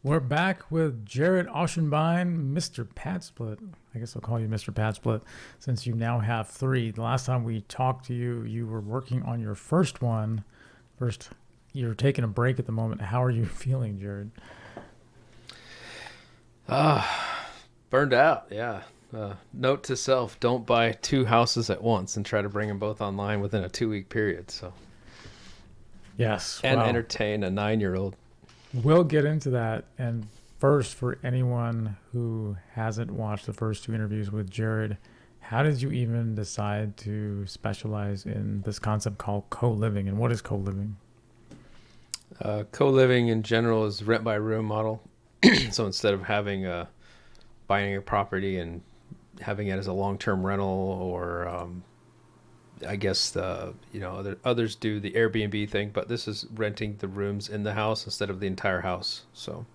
We're back with Jarrod Ochsenbein, Mr. PadSplit. I guess I'll call you Mr. PadSplit since you now have three. The last time we talked to you, you were working on your first one. First, you're taking a break at the moment. How are you feeling, Jarrod? Burned out. Yeah. Note to self: don't buy two houses at once and try to bring them both online within a 2 week period. So, Yes, and wow. entertain a 9-year-old. We'll get into that. And first, for anyone who hasn't watched the first two interviews with Jarrod, how did you even decide to specialize in this concept called co-living? And what is co-living? Co-living in general is rent by room model. So instead of having buying a property and having it as a long-term rental, or I guess others do the Airbnb thing, but this is renting the rooms in the house instead of the entire house. So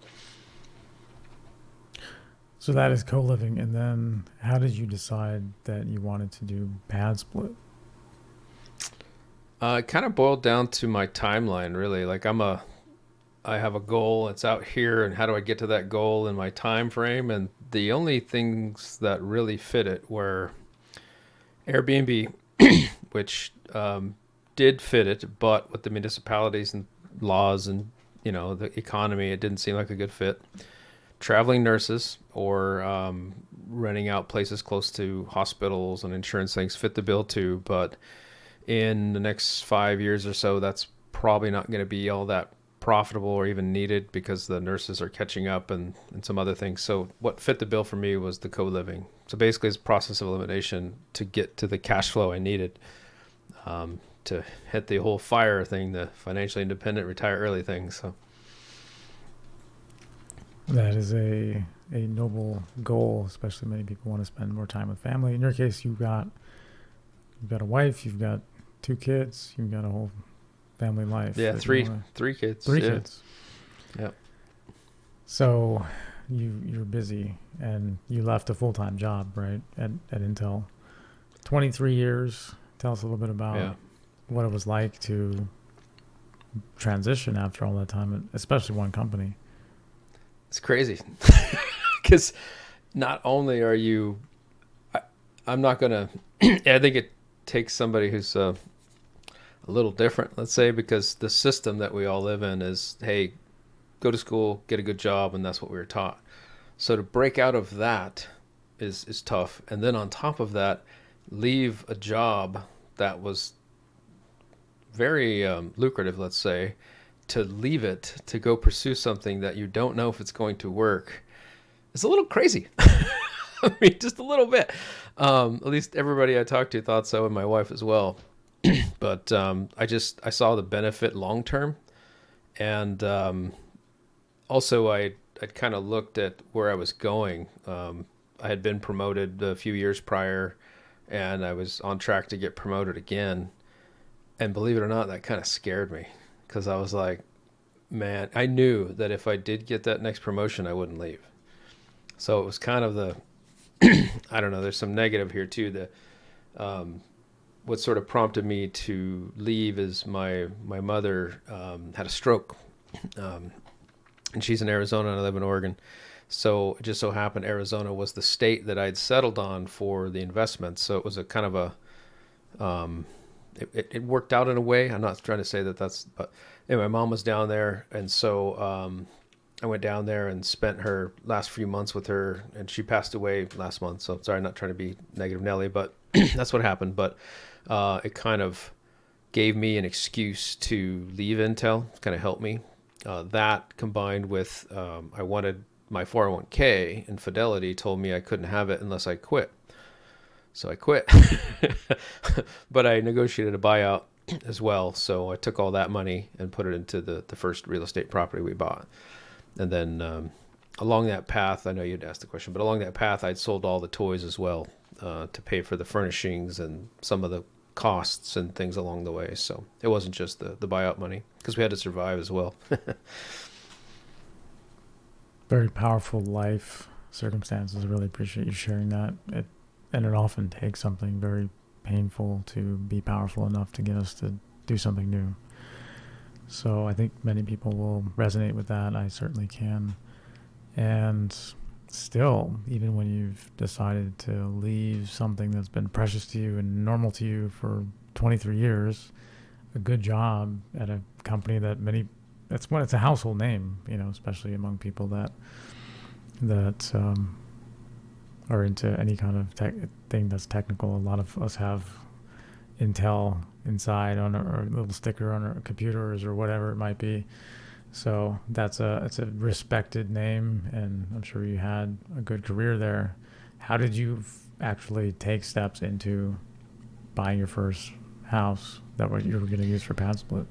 So that is co-living. And then how did you decide that you wanted to do pad split? it kind of boiled down to my timeline, really. I have a goal. It's out here, and how do I get to that goal in my time frame? And the only things that really fit it were Airbnb, which did fit it, but with the municipalities and laws and the economy, it didn't seem like a good fit. Traveling nurses or renting out places close to hospitals and insurance things fit the bill too, but in the next 5 years or so, that's probably not going to be all that profitable or even needed because the nurses are catching up and some other things. So what fit the bill for me was the co-living. So basically it's process of elimination to get to the cash flow I needed to hit the whole FIRE thing, the financially independent, retire early thing. So That is a noble goal, especially many people want to spend more time with family. In your case, you've got a wife, you've got two kids, you've got a whole family life. yeah, That you three wanna, three kids. three Yeah. kids. Yeah. So you're busy and you left a full-time job, right? At Intel. 23 years. Tell us a little bit about Yeah. what it was like to transition after all that time, especially one company. It's crazy because not only are you, I, I'm not going to, I think it takes somebody who's a little different, let's say, because the system that we all live in is, hey, go to school, get a good job, and that's what we were taught. So to break out of that is tough. And then on top of that, leave a job that was very lucrative, let's say, to leave it to go pursue something that you don't know if it's going to work. It's a little crazy. I mean, just a little bit. At least everybody I talked to thought so, and my wife as well. But I saw the benefit long term, and also I'd kind of looked at where I was going. I had been promoted a few years prior, and I was on track to get promoted again. And believe it or not, that kind of scared me because I was like, man, I knew that if I did get that next promotion, I wouldn't leave. So it was kind of the, I don't know, there's some negative here too. What sort of prompted me to leave is my mother had a stroke, um, and she's in Arizona and I live in Oregon. So it just so happened Arizona was the state that I'd settled on for the investment. So it was a kind of a it worked out in a way. I'm not trying to say that that's, but anyway, my mom was down there, and so I went down there and spent her last few months with her, and she passed away last month. So sorry, not trying to be negative Nelly, but that's what happened. But it kind of gave me an excuse to leave Intel, kind of helped me. That combined with I wanted my 401k, and Fidelity told me I couldn't have it unless I quit. So I quit, but I negotiated a buyout as well. So I took all that money and put it into the first real estate property we bought. And then along that path, I know you'd asked the question, but along that path, I'd sold all the toys as well to pay for the furnishings and some of the costs and things along the way. So it wasn't just the buyout money because we had to survive as well. Very powerful life circumstances. I really appreciate you sharing that. And it often takes something very painful to be powerful enough to get us to do something new. So I think many people will resonate with that. I certainly can. And still, even when you've decided to leave something that's been precious to you and normal to you for 23 years, a good job at a company that it's a household name, especially among people that are into any kind of thing that's technical. A lot of us have Intel inside on a little sticker on our computers or whatever it might be. So it's a respected name, and I'm sure you had a good career there. How did you actually take steps into buying your first house that what you were going to use for PadSplit?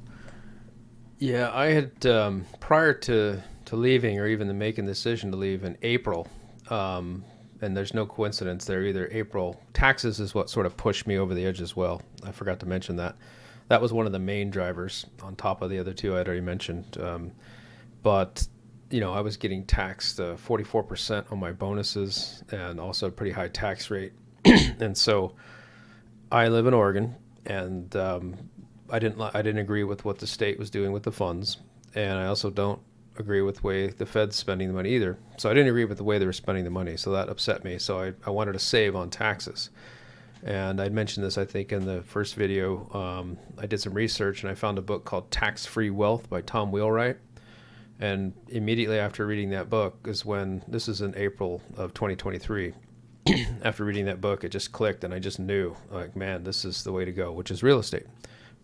Yeah, I had prior to leaving, or even the making the decision to leave in April, and there's no coincidence there either. April taxes is what sort of pushed me over the edge as well. I forgot to mention that. That was one of the main drivers on top of the other two I'd already mentioned. But I was getting taxed 44% on my bonuses, and also a pretty high tax rate. And so I live in Oregon, and I didn't agree with what the state was doing with the funds, and I also don't agree with the way the Fed's spending the money either. So I didn't agree with the way they were spending the money, so that upset me. So I wanted to save on taxes. And I'd mentioned this, I think, in the first video. I did some research, and I found a book called Tax-Free Wealth by Tom Wheelwright. And immediately after reading that book this is in April of 2023. After reading that book, it just clicked, and I just knew, like, man, this is the way to go, which is real estate.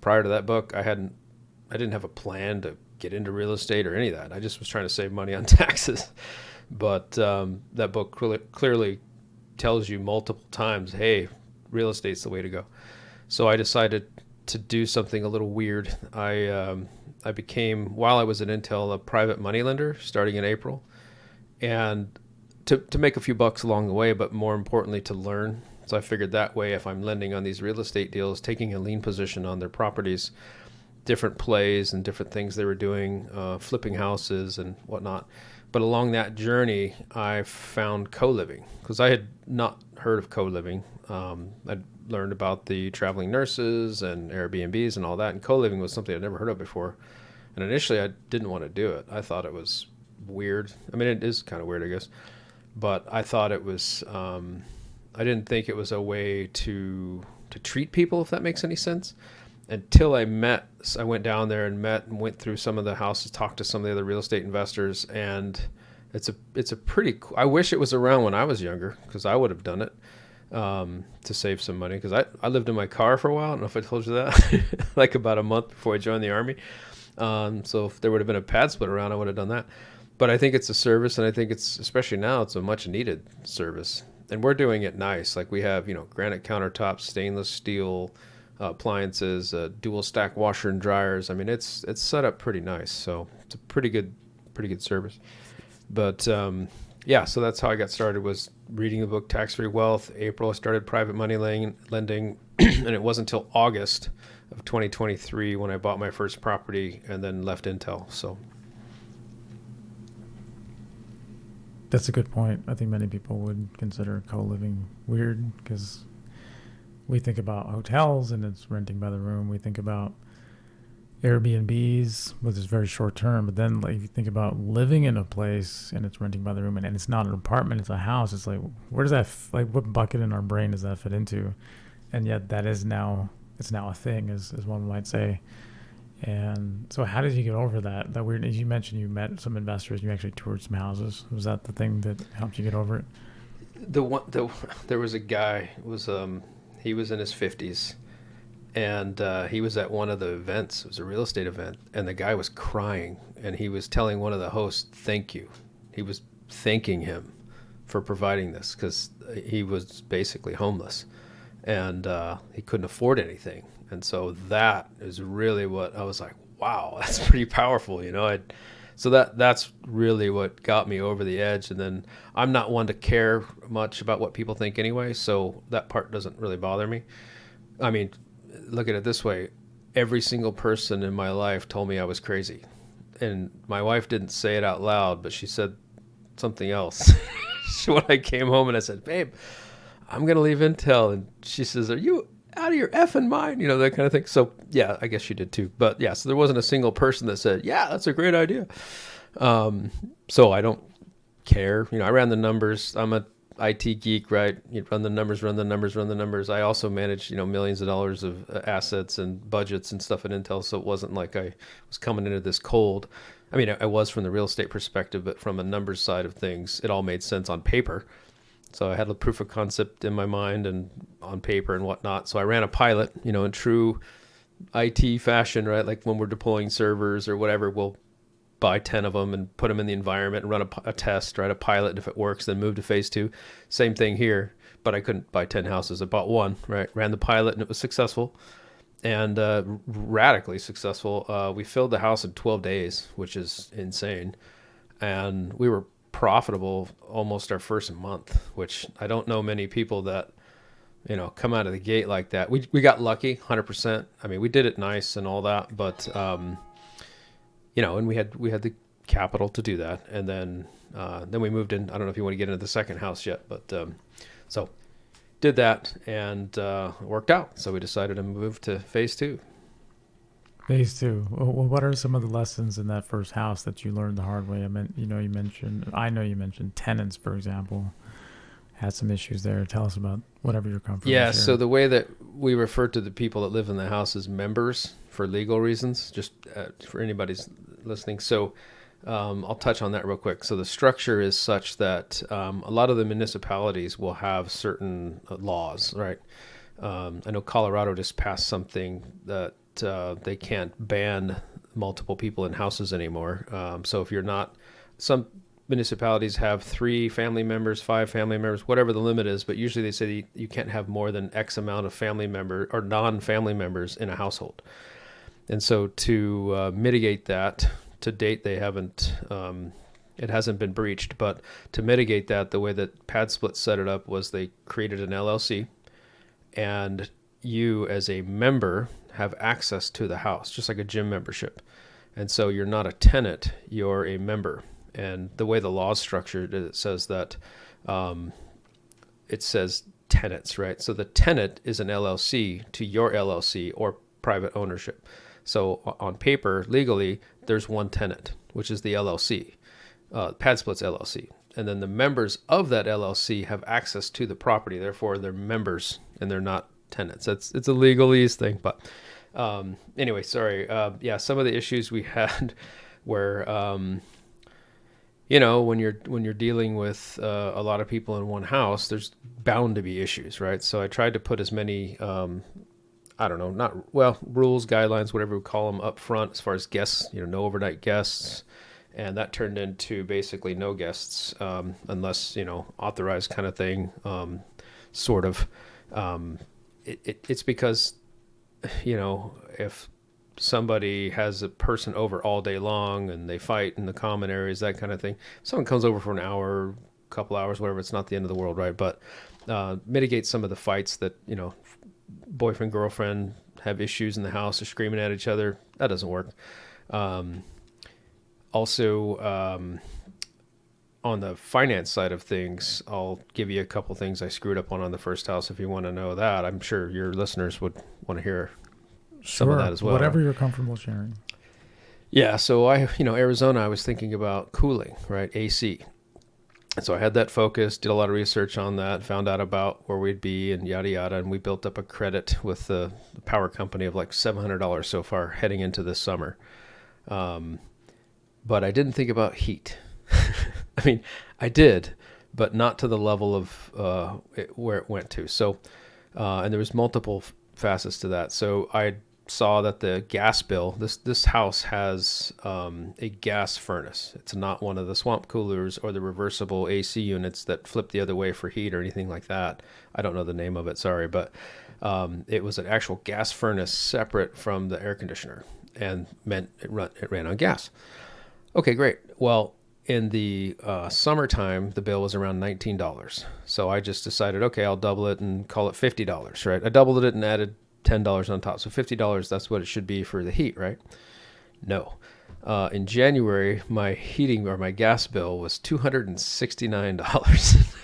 Prior to that book, I didn't have a plan to get into real estate or any of that. I just was trying to save money on taxes. But that book clearly tells you multiple times, hey, real estate's the way to go. So I decided to do something a little weird. I became, while I was at Intel, a private money lender starting in April, and to make a few bucks along the way, but more importantly to learn. So I figured that way, if I'm lending on these real estate deals, taking a lien position on their properties, different plays and different things they were doing, flipping houses and whatnot. But along that journey, I found co-living, because I had not heard of co-living. I'd learned about the traveling nurses and Airbnbs and all that, and co-living was something I'd never heard of before. And initially, I didn't want to do it. I thought it was weird. I mean, it is kind of weird, I guess. But I thought it was, I didn't think it was a way to treat people, if that makes any sense. Until I went down there and went through some of the houses, talked to some of the other real estate investors, and it's a pretty cool. I wish it was around when I was younger, because I would have done it to save some money, because I lived in my car for a while. I don't know if I told you that, like about a month before I joined the Army. So if there would have been a PadSplit around, I would have done that. But I think it's a service, and I think especially now, it's a much needed service. And we're doing it nice. Like we have, granite countertops, stainless steel appliances, dual stack washer and dryers. I mean, it's set up pretty nice. So it's a pretty good service. But yeah, so that's how I got started, was reading the book Tax-Free Wealth. April, I started private money lending, and it wasn't until August of 2023 when I bought my first property and then left Intel. So that's a good point. I think many people would consider co-living weird, because we think about hotels and it's renting by the room. We think about Airbnbs, which is very short term. But then, like, you think about living in a place and it's renting by the room, and it's not an apartment, it's a house. It's like, where does that, what bucket in our brain does that fit into? And yet that is it's now a thing, as one might say. And so how did you get over that weird? As you mentioned, you met some investors, you actually toured some houses. Was that the thing that helped you get over it? There was a guy, he was in his 50s, and he was at one of the events. It was a real estate event, and the guy was crying, and he was telling one of the hosts, thank you. He was thanking him for providing this, because he was basically homeless, and he couldn't afford anything. And so that is really what I was like, wow, that's pretty powerful, So that's really what got me over the edge. And then I'm not one to care much about what people think anyway, so that part doesn't really bother me. I mean, look at it this way. Every single person in my life told me I was crazy. And my wife didn't say it out loud, but she said something else. When I came home and I said, babe, I'm going to leave Intel. And she says, are you out of your effing mind? That kind of thing. So yeah, I guess she did too. But yeah, so there wasn't a single person that said, yeah, that's a great idea. So I don't care. You know, I ran the numbers. I'm a IT geek, right? You run the numbers, run the numbers, run the numbers. I also managed, you know, millions of dollars of assets and budgets and stuff at Intel. So it wasn't like I was coming into this cold. I mean, I was from the real estate perspective, but from a numbers side of things, it all made sense on paper. So I had a proof of concept in my mind and on paper and whatnot. So I ran a pilot, you know, in true IT fashion, right? Like when we're deploying servers or whatever, we'll buy 10 of them and put them in the environment and run a test, right? A pilot. And if it works, then move to phase 2. Same thing here, but I couldn't buy 10 houses. I bought one, right? Ran the pilot and it was successful and radically successful. We filled the house in 12 days, which is insane. And we were profitable almost our first month, which I don't know many people that, you know, come out of the gate like that. We got lucky 100%. I mean, we did it nice and all that, but you know, and we had the capital to do that. And then we moved in. I don't know if you want to get into the second house yet, but so did that and it worked out. So we decided to move to phase 2. Phase 2. Well, what are some of the lessons in that first house that you learned the hard way? I mean, you know you mentioned tenants, for example, had some issues there. Tell us about whatever you're comfortable. Yeah. So the way that we refer to the people that live in the house as members for legal reasons, just for anybody's listening. So I'll touch on that real quick. So the structure is such that a lot of the municipalities will have certain laws, right? I know Colorado just passed something that they can't ban multiple people in houses anymore. So if you're not, some municipalities have 3 family members, 5 family members, whatever the limit is, but usually they say you can't have more than X amount of family member or non-family members in a household. And so to mitigate that, to date, they haven't, it hasn't been breached, but to mitigate that, the way that PadSplit set it up was they created an LLC and you as a member have access to the house, just like a gym membership. And so you're not a tenant, you're a member. And the way the law is structured, it says that it says tenants, right? So the tenant is an LLC to your LLC or private ownership. So on paper, legally, there's one tenant, which is the LLC, PadSplit's LLC. And then the members of that LLC have access to the property. Therefore, they're members and they're not tenants. It's a legalese thing. But anyway, sorry. Yeah, some of the issues we had were, you know, when you're dealing with a lot of people in one house, there's bound to be issues, right? So I tried to put as many, I don't know, rules, guidelines, whatever we call them, up front as far as guests, you know, no overnight guests. And that turned into basically no guests unless, you know, authorized kind of thing, sort of. It's because, you know, if somebody has a person over all day long and they fight in the common areas, that kind of thing, someone comes over for an hour, couple hours, whatever, it's not the end of the world, right? But mitigate some of the fights that, you know, boyfriend, girlfriend have issues in the house, they're screaming at each other. That doesn't work. Also, on the finance side of things, I'll give you a couple things I screwed up on the first house if you want to know that. I'm sure your listeners would want to hear some of that as well. Whatever you're comfortable sharing. Yeah, so Arizona, I was thinking about cooling, right? AC. And so I had that focus, did a lot of research on that, found out about where we'd be and yada, yada. And we built up a credit with the power company of like $700 so far heading into this summer. But I didn't think about heat. I mean, I did, but not to the level of where it went to. So, and there was multiple facets to that. So I saw that the gas bill, this house has a gas furnace. It's not one of the swamp coolers or the reversible AC units that flip the other way for heat or anything like that. I don't know the name of it, sorry, but it was an actual gas furnace separate from the air conditioner and meant it ran on gas. Okay, great. Well, in the summertime, the bill was around $19. So I just decided, okay, I'll double it and call it $50, right? I doubled it and added $10 on top. So $50, that's what it should be for the heat, right? No. In January, my heating or my gas bill was $269.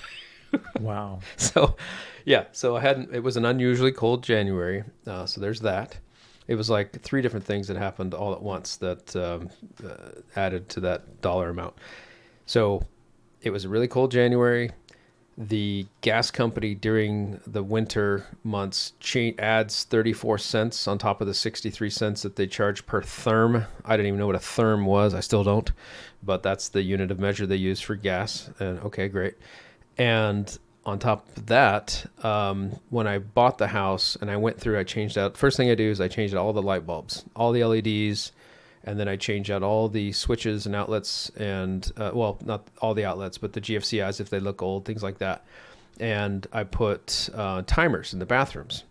Wow. So, yeah. So it was an unusually cold January. So there's that. It was like 3 different things that happened all at once that added to that dollar amount. So it was a really cold January. The gas company during the winter months adds 34 cents on top of the 63 cents that they charge per therm. I didn't even know what a therm was. I still don't, but that's the unit of measure they use for gas. And okay, great. And on top of that, when I bought the house and I went through, I changed out. First thing I do is I changed out all the light bulbs, all the LEDs, and then I changed out all the switches and outlets and, well, not all the outlets, but the GFCIs if they look old, things like that. And I put timers in the bathrooms.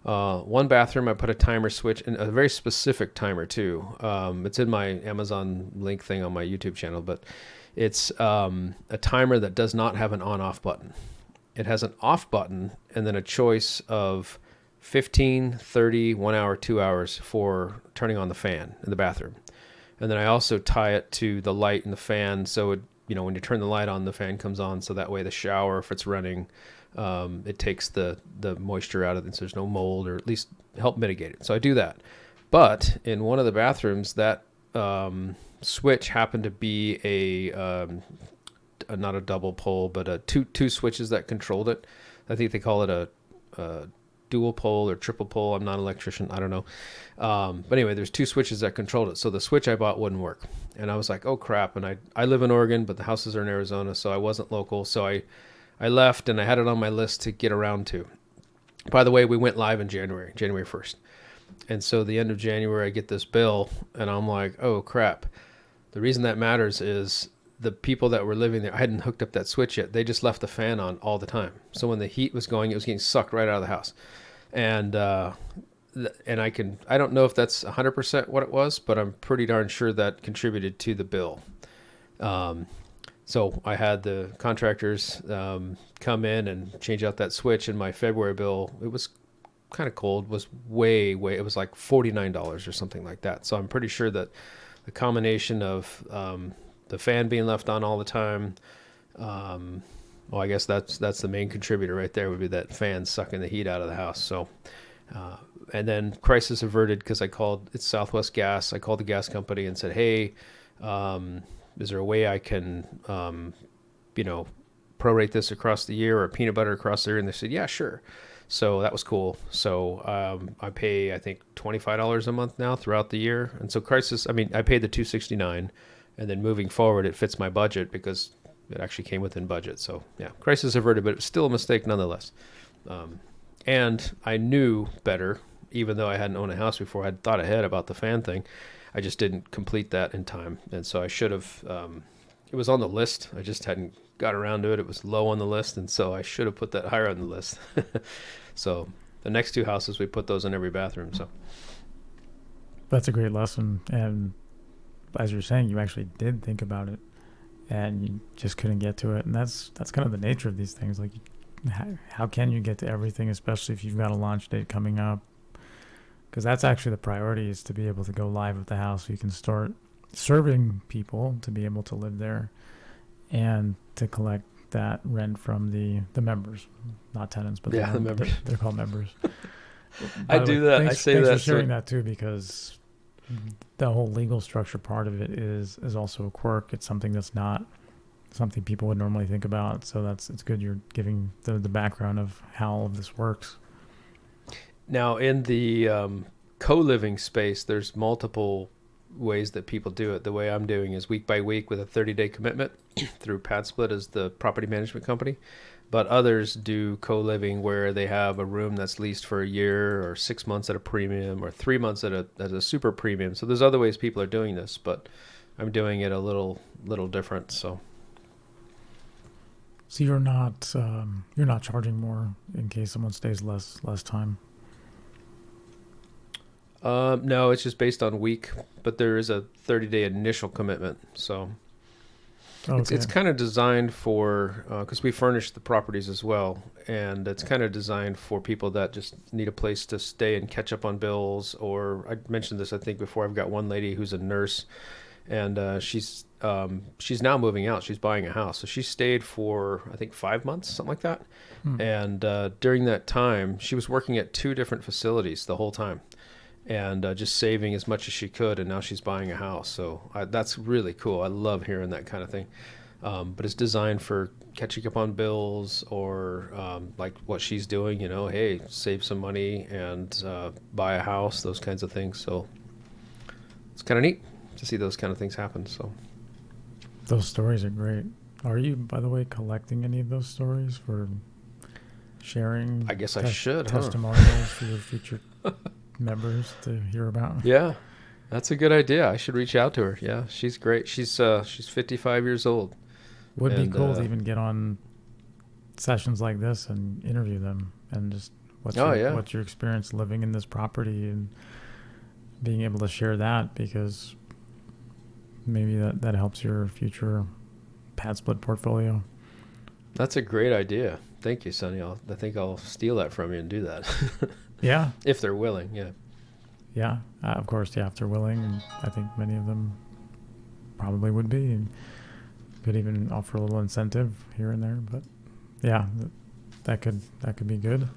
One bathroom, I put a timer switch, and a very specific timer too. It's in my Amazon link thing on my YouTube channel, but it's a timer that does not have an on-off button. It has an off button and then a choice of 15, 30, 1 hour, 2 hours for turning on the fan in the bathroom. And then I also tie it to the light in the fan. So, when you turn the light on, the fan comes on. So that way the shower, if it's running, it takes the moisture out of it. So there's no mold, or at least help mitigate it. So I do that. But in one of the bathrooms, that switch happened to be not a double pole, but two switches that controlled it. I think they call it a dual pole or triple pole. I'm not an electrician. I don't know. But anyway, there's two switches that controlled it. So the switch I bought wouldn't work. And I was like, oh crap. And I live in Oregon, but the houses are in Arizona. So I wasn't local. So I left, and I had it on my list to get around to. By the way, we went live in January 1st. And so the end of January, I get this bill, and I'm like, oh crap. The reason that matters is the people that were living there, I hadn't hooked up that switch yet. They just left the fan on all the time. So when the heat was going, it was getting sucked right out of the house. And I don't know if that's 100% what it was, but I'm pretty darn sure that contributed to the bill. So I had the contractors come in and change out that switch, and my February bill, it was kind of cold, was way, it was like $49 or something like that. So I'm pretty sure that the combination of the fan being left on all the time, well, I guess that's the main contributor right there, would be that fan sucking the heat out of the house. So, and then crisis averted, because it's Southwest Gas. I called the gas company and said, hey, is there a way I can, prorate this across the year, or peanut butter across the year? And they said, yeah, sure. So that was cool. So I pay, I think, $25 a month now throughout the year. And so I paid the $269, and then moving forward, it fits my budget because it actually came within budget. So yeah, crisis averted, but it was still a mistake nonetheless. And I knew better, even though I hadn't owned a house before. I'd thought ahead about the fan thing. I just didn't complete that in time. And so I should have, it was on the list. I just hadn't got around to it. It was low on the list. And so I should have put that higher on the list. So the next two houses, we put those in every bathroom. So That's a great lesson. And as you're saying, you actually did think about it, and you just couldn't get to it. And that's kind of the nature of these things. Like, how can you get to everything, especially if you've got a launch date coming up? Because that's actually the priority, is to be able to go live with the house so you can start serving people to be able to live there and to collect that rent from the members, not tenants, but the members. They're called members. I do that. I say that. Thanks for sharing that too, because the whole legal structure part of it is also a quirk. It's something that's not something people would normally think about. So it's good you're giving the background of how all of this works. Now, in the co-living space, there's multiple ways that people do it. The way I'm doing is week by week with a 30-day commitment through PadSplit as the property management company. But others do co-living where they have a room that's leased for a year, or 6 months at a premium, or 3 months at a super premium. So there's other ways people are doing this, but I'm doing it a little different. So you're not charging more in case someone stays less time. No, it's just based on week, but there is a 30-day initial commitment. So okay. It's kind of designed for, because we furnish the properties as well, and it's kind of designed for people that just need a place to stay and catch up on bills. Or I mentioned this, I think, before. I've got one lady who's a nurse, and she's now moving out. She's buying a house, so she stayed for, I think, 5 months, something like that. And during that time, she was working at 2 different facilities the whole time, and just saving as much as she could, and now she's buying a house. So that's really cool. I love hearing that kind of thing. but it's designed for catching up on bills or like what she's doing. Hey, save some money and buy a house, those kinds of things. So it's kind of neat to see those kind of things happen. So Those stories are great. Are you, by the way, collecting any of those stories for sharing? I guess I should, huh? Testimonials for your future members to hear about. Yeah, that's a good idea. I should reach out to her. Yeah, she's great. She's 55 years old. Would be And cool to even get on sessions like this and interview them and just what's your experience living in this property and being able to share that, because maybe that helps your future PadSplit portfolio. That's a great idea. Thank you, Sonny. I think I'll steal that from you and do that. Yeah. If they're willing, yeah. Yeah, of course, yeah, if they're willing. And I think many of them probably would be, and could even offer a little incentive here and there. But yeah, that could be good.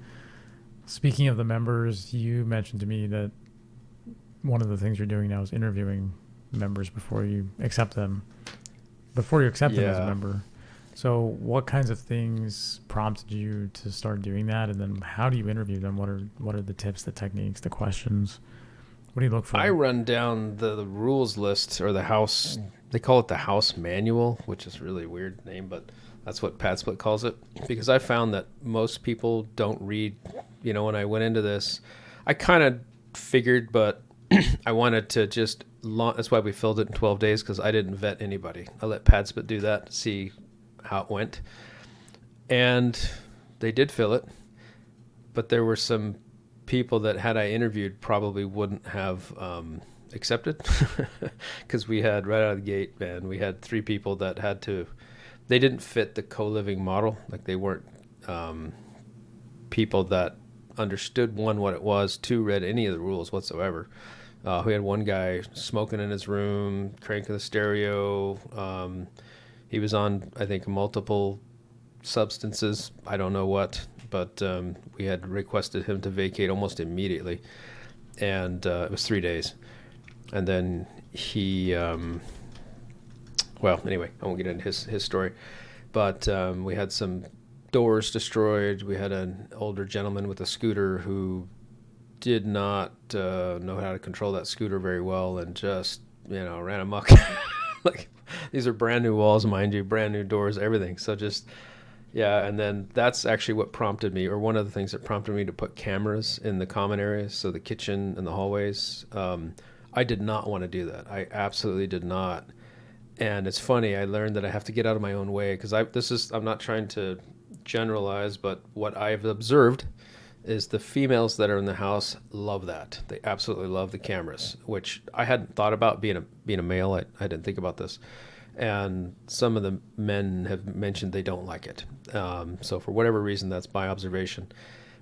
Speaking of the members, you mentioned to me that one of the things you're doing now is interviewing members before you accept them as a member. So what kinds of things prompted you to start doing that? And then how do you interview them? What are the tips, the techniques, the questions? What do you look for? I run down the rules list, or the house, they call it the house manual, which is a really weird name, but that's what PadSplit calls it. Because I found that most people don't read, when I went into this, I kind of figured, but I wanted to just, that's why we filled it in 12 days, because I didn't vet anybody. I let PadSplit do that to see how it went. And they did fill it, but there were some people that had I interviewed probably wouldn't have accepted, because we had right out of the gate, man, we had 3 people that they didn't fit the co-living model. Like they weren't people that understood, 1, what it was, 2, read any of the rules whatsoever. We had one guy smoking in his room, cranking the stereo. He was on, I think, multiple substances. I don't know what, but we had requested him to vacate almost immediately. And it was 3 days. And then he, well, anyway, I won't get into his story. But we had some doors destroyed. We had an older gentleman with a scooter who did not know how to control that scooter very well, and just, ran amok. Like, these are brand new walls, mind you, brand new doors, everything. So just, yeah. And then that's actually what prompted me, or one of the things that prompted me to put cameras in the common areas. So the kitchen and the hallways. I did not want to do that. I absolutely did not. And it's funny, I learned that I have to get out of my own way, because I'm not trying to generalize, but what I've observed is the females that are in the house love that. They absolutely love the cameras, which I hadn't thought about. Being a male, I didn't think about this. And some of the men have mentioned they don't like it. So for whatever reason, that's my observation.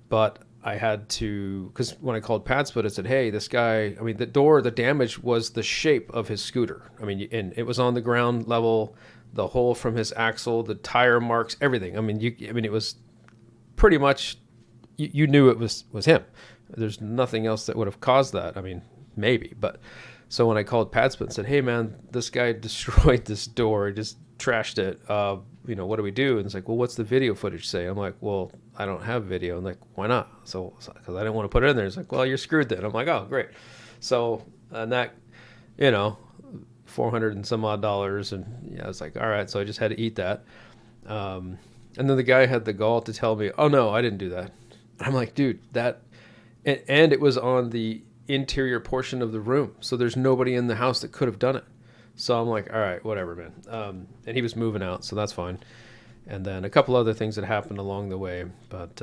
But I had to, because when I called PadSplit, it said, hey, this guy, the damage was the shape of his scooter. And it was on the ground level, the hole from his axle, the tire marks, everything. It was pretty much, you knew it was him. There's nothing else that would have caused that. Maybe, but so when I called PadSplit and said, hey man, this guy destroyed this door, just trashed it. What do we do? And it's like, well, what's the video footage say? I'm like, well, I don't have video. I'm like, why not? So, because I didn't want to put it in there. It's like, well, you're screwed then. I'm like, oh, great. So, and that, $400 and some odd, and I was like, all right. So I just had to eat that. And then the guy had the gall to tell me, oh no, I didn't do that. I'm like, dude, and it was on the interior portion of the room, so there's nobody in the house that could have done it. So I'm like, all right, whatever, man. And he was moving out, so that's fine. And then a couple other things that happened along the way, but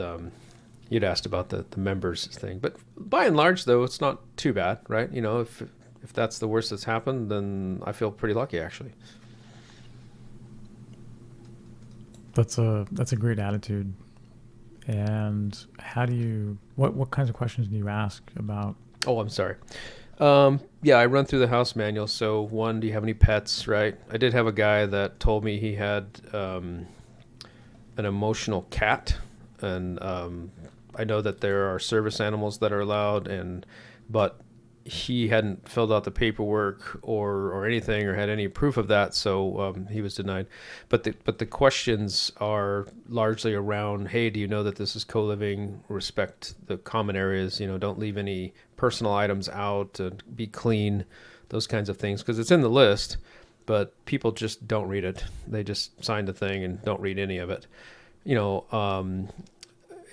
you'd asked about the members thing. But by and large, though, it's not too bad, right? If that's the worst that's happened, then I feel pretty lucky, actually. That's a great attitude. And how do you, what kinds of questions do you ask about? Oh, I'm sorry. I run through the house manual. So 1, do you have any pets, right? I did have a guy that told me he had an emotional cat. And I know that there are service animals that are allowed, but he hadn't filled out the paperwork or anything or had any proof of that, so he was denied. But the questions are largely around, hey, do you know that this is co-living? Respect the common areas. Don't leave any personal items out. Be clean. Those kinds of things, because it's in the list, but people just don't read it. They just sign the thing and don't read any of it.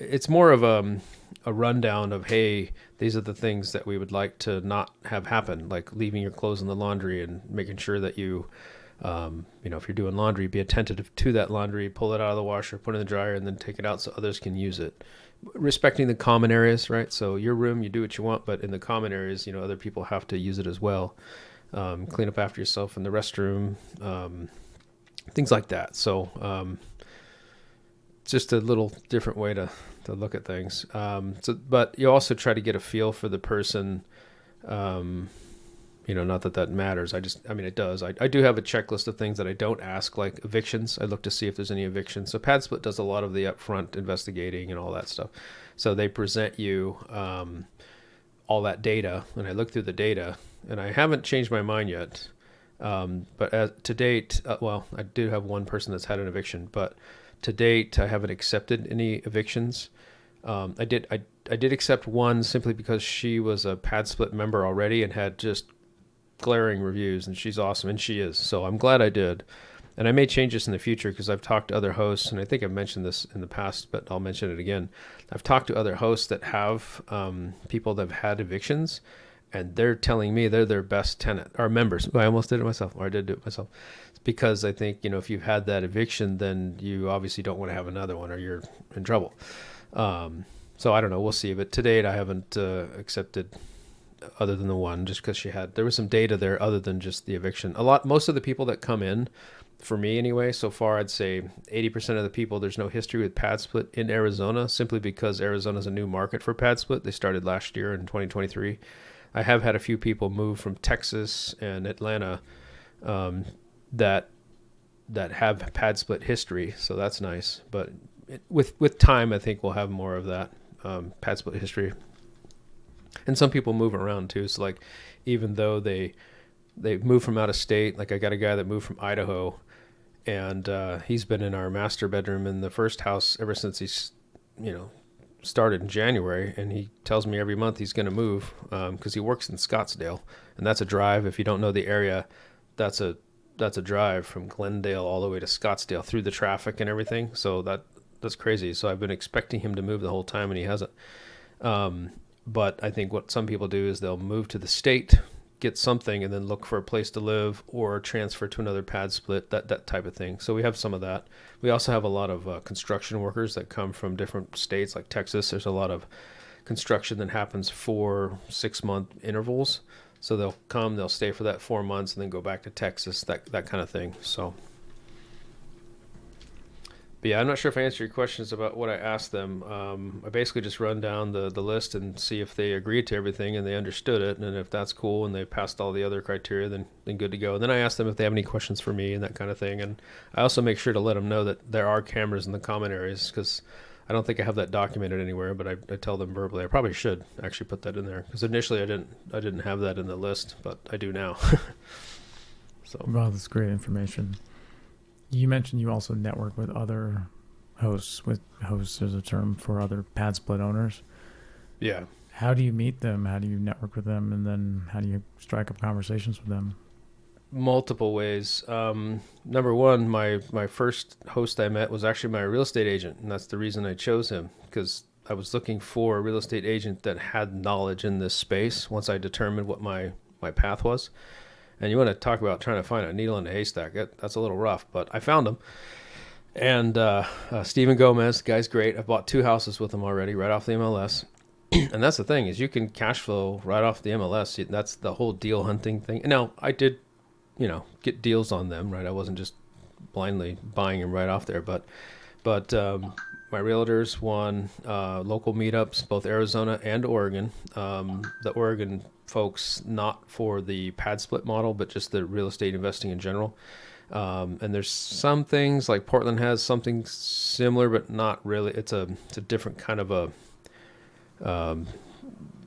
It's more of a rundown of, hey, these are the things that we would like to not have happen, like leaving your clothes in the laundry and making sure that you, if you're doing laundry, be attentive to that laundry, pull it out of the washer, put it in the dryer, and then take it out so others can use it. Respecting the common areas, right? So your room, you do what you want, but in the common areas, other people have to use it as well. Clean up after yourself in the restroom, things like that. So just a little different way to look at things. But you also try to get a feel for the person. Not that matters. It does. I do have a checklist of things that I don't ask, like evictions. I look to see if there's any evictions. So PadSplit does a lot of the upfront investigating and all that stuff. So they present you all that data, and I look through the data, and I haven't changed my mind yet. But to date, I do have one person that's had an eviction, but to date, I haven't accepted any evictions. I did accept one simply because she was a PadSplit member already and had just glaring reviews, and she's awesome, and she is. So I'm glad I did. And I may change this in the future because I've talked to other hosts, and I think I've mentioned this in the past, but I'll mention it again. I've talked to other hosts that have people that have had evictions, and they're telling me they're their best tenant or members. I almost did it myself, or I did do it myself. It's because I think, if you've had that eviction, then you obviously don't want to have another one or you're in trouble. So I don't know. We'll see. But to date, I haven't accepted other than the one, just because there was some data there other than just the eviction. Most of the people that come in, for me anyway, so far, I'd say 80% of the people, there's no history with PadSplit in Arizona, simply because Arizona is a new market for PadSplit. They started last year in 2023. I have had a few people move from Texas and Atlanta that have PadSplit history, so that's nice. But with time, I think we'll have more of that PadSplit history. And some people move around too. So like, even though they move from out of state, like I got a guy that moved from Idaho, and he's been in our master bedroom in the first house ever since he's, started in January, and he tells me every month he's going to move because he works in Scottsdale, and that's a drive. If you don't know the area, that's a drive from Glendale all the way to Scottsdale through the traffic and everything. So that's crazy. So I've been expecting him to move the whole time, and he hasn't. But I think what some people do is they'll move to the state, get something, and then look for a place to live or transfer to another PadSplit, that type of thing. So we have some of that. We also have a lot of construction workers that come from different states, like Texas. There's a lot of construction that happens for 6-month intervals. So they'll stay for that 4 months and then go back to Texas, that kind of thing. So. But yeah, I'm not sure if I answered your questions about what I asked them. I basically just run down the list and see if they agreed to everything and they understood it. And if that's cool and they passed all the other criteria, then good to go. And then I ask them if they have any questions for me and that kind of thing. And I also make sure to let them know that there are cameras in the common areas, because I don't think I have that documented anywhere, but I tell them verbally. I probably should actually put that in there, because initially I didn't have that in the list, but I do now. So. Wow, that's great information. You mentioned you also network with other hosts. With hosts is a term for other PadSplit owners. Yeah. How do you meet them? How do you network with them? And then how do you strike up conversations with them? Multiple ways. Number one, my first host I met was actually my real estate agent, and that's the reason I chose him, because I was looking for a real estate agent that had knowledge in this space once I determined what my path was. And you want to talk about trying to find a needle in a haystack. That's a little rough, but I found him. And Steven Gomez, the guy's great. I've bought 2 houses with him already, right off the MLS. And that's the thing, is you can cash flow right off the MLS. That's the whole deal hunting thing. Now, I did, get deals on them, right? I wasn't just blindly buying them right off there. But my realtors won local meetups, both Arizona and Oregon. The Oregon folks, not for the PadSplit model, but just the real estate investing in general. And there's some things, like Portland has something similar, but not really. It's a different kind of a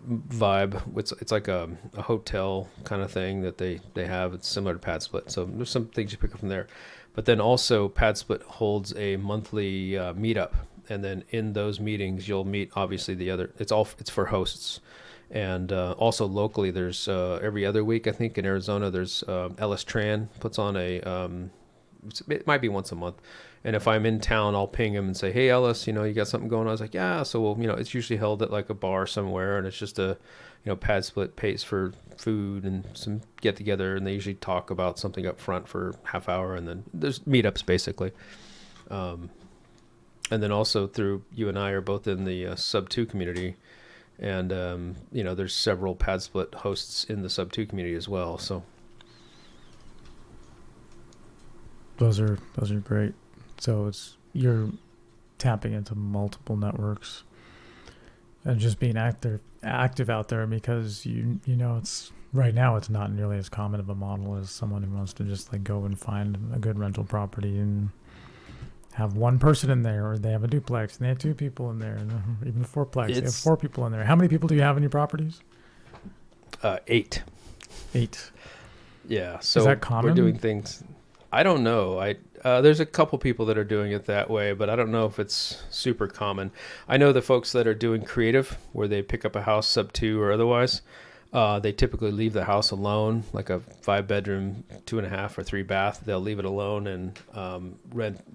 vibe. It's like a hotel kind of thing that they have. It's similar to PadSplit. So there's some things you pick up from there. But then also PadSplit holds a monthly meetup, and then in those meetings you'll meet obviously the other. It's for hosts, and also locally there's every other week I think in Arizona there's Ellis Tran puts on it might be once a month. And if I'm in town, I'll ping him and say, "Hey, Ellis, you got something going on?" I was like, "Yeah." So, it's usually held at like a bar somewhere, and it's just PadSplit pays for food and some get together, and they usually talk about something up front for half hour, and then there's meetups basically. And then also through you and I are both in the Sub 2 community, and there's several PadSplit hosts in the Sub 2 community as well. So those are great. So you're tapping into multiple networks and just being active out there, because it's right now it's not nearly as common of a model as someone who wants to just like go and find a good rental property and have one person in there, or they have a duplex and they have two people in there, and even a fourplex, they have four people in there. How many people do you have in your properties? 8. Yeah. So is that common? We're doing things. I don't know. There's a couple people that are doing it that way, but I don't know if it's super common. I know the folks that are doing creative, where they pick up a house Sub 2 or otherwise, they typically leave the house alone, like a 5-bedroom, 2.5 or 3 bath. They'll leave it alone and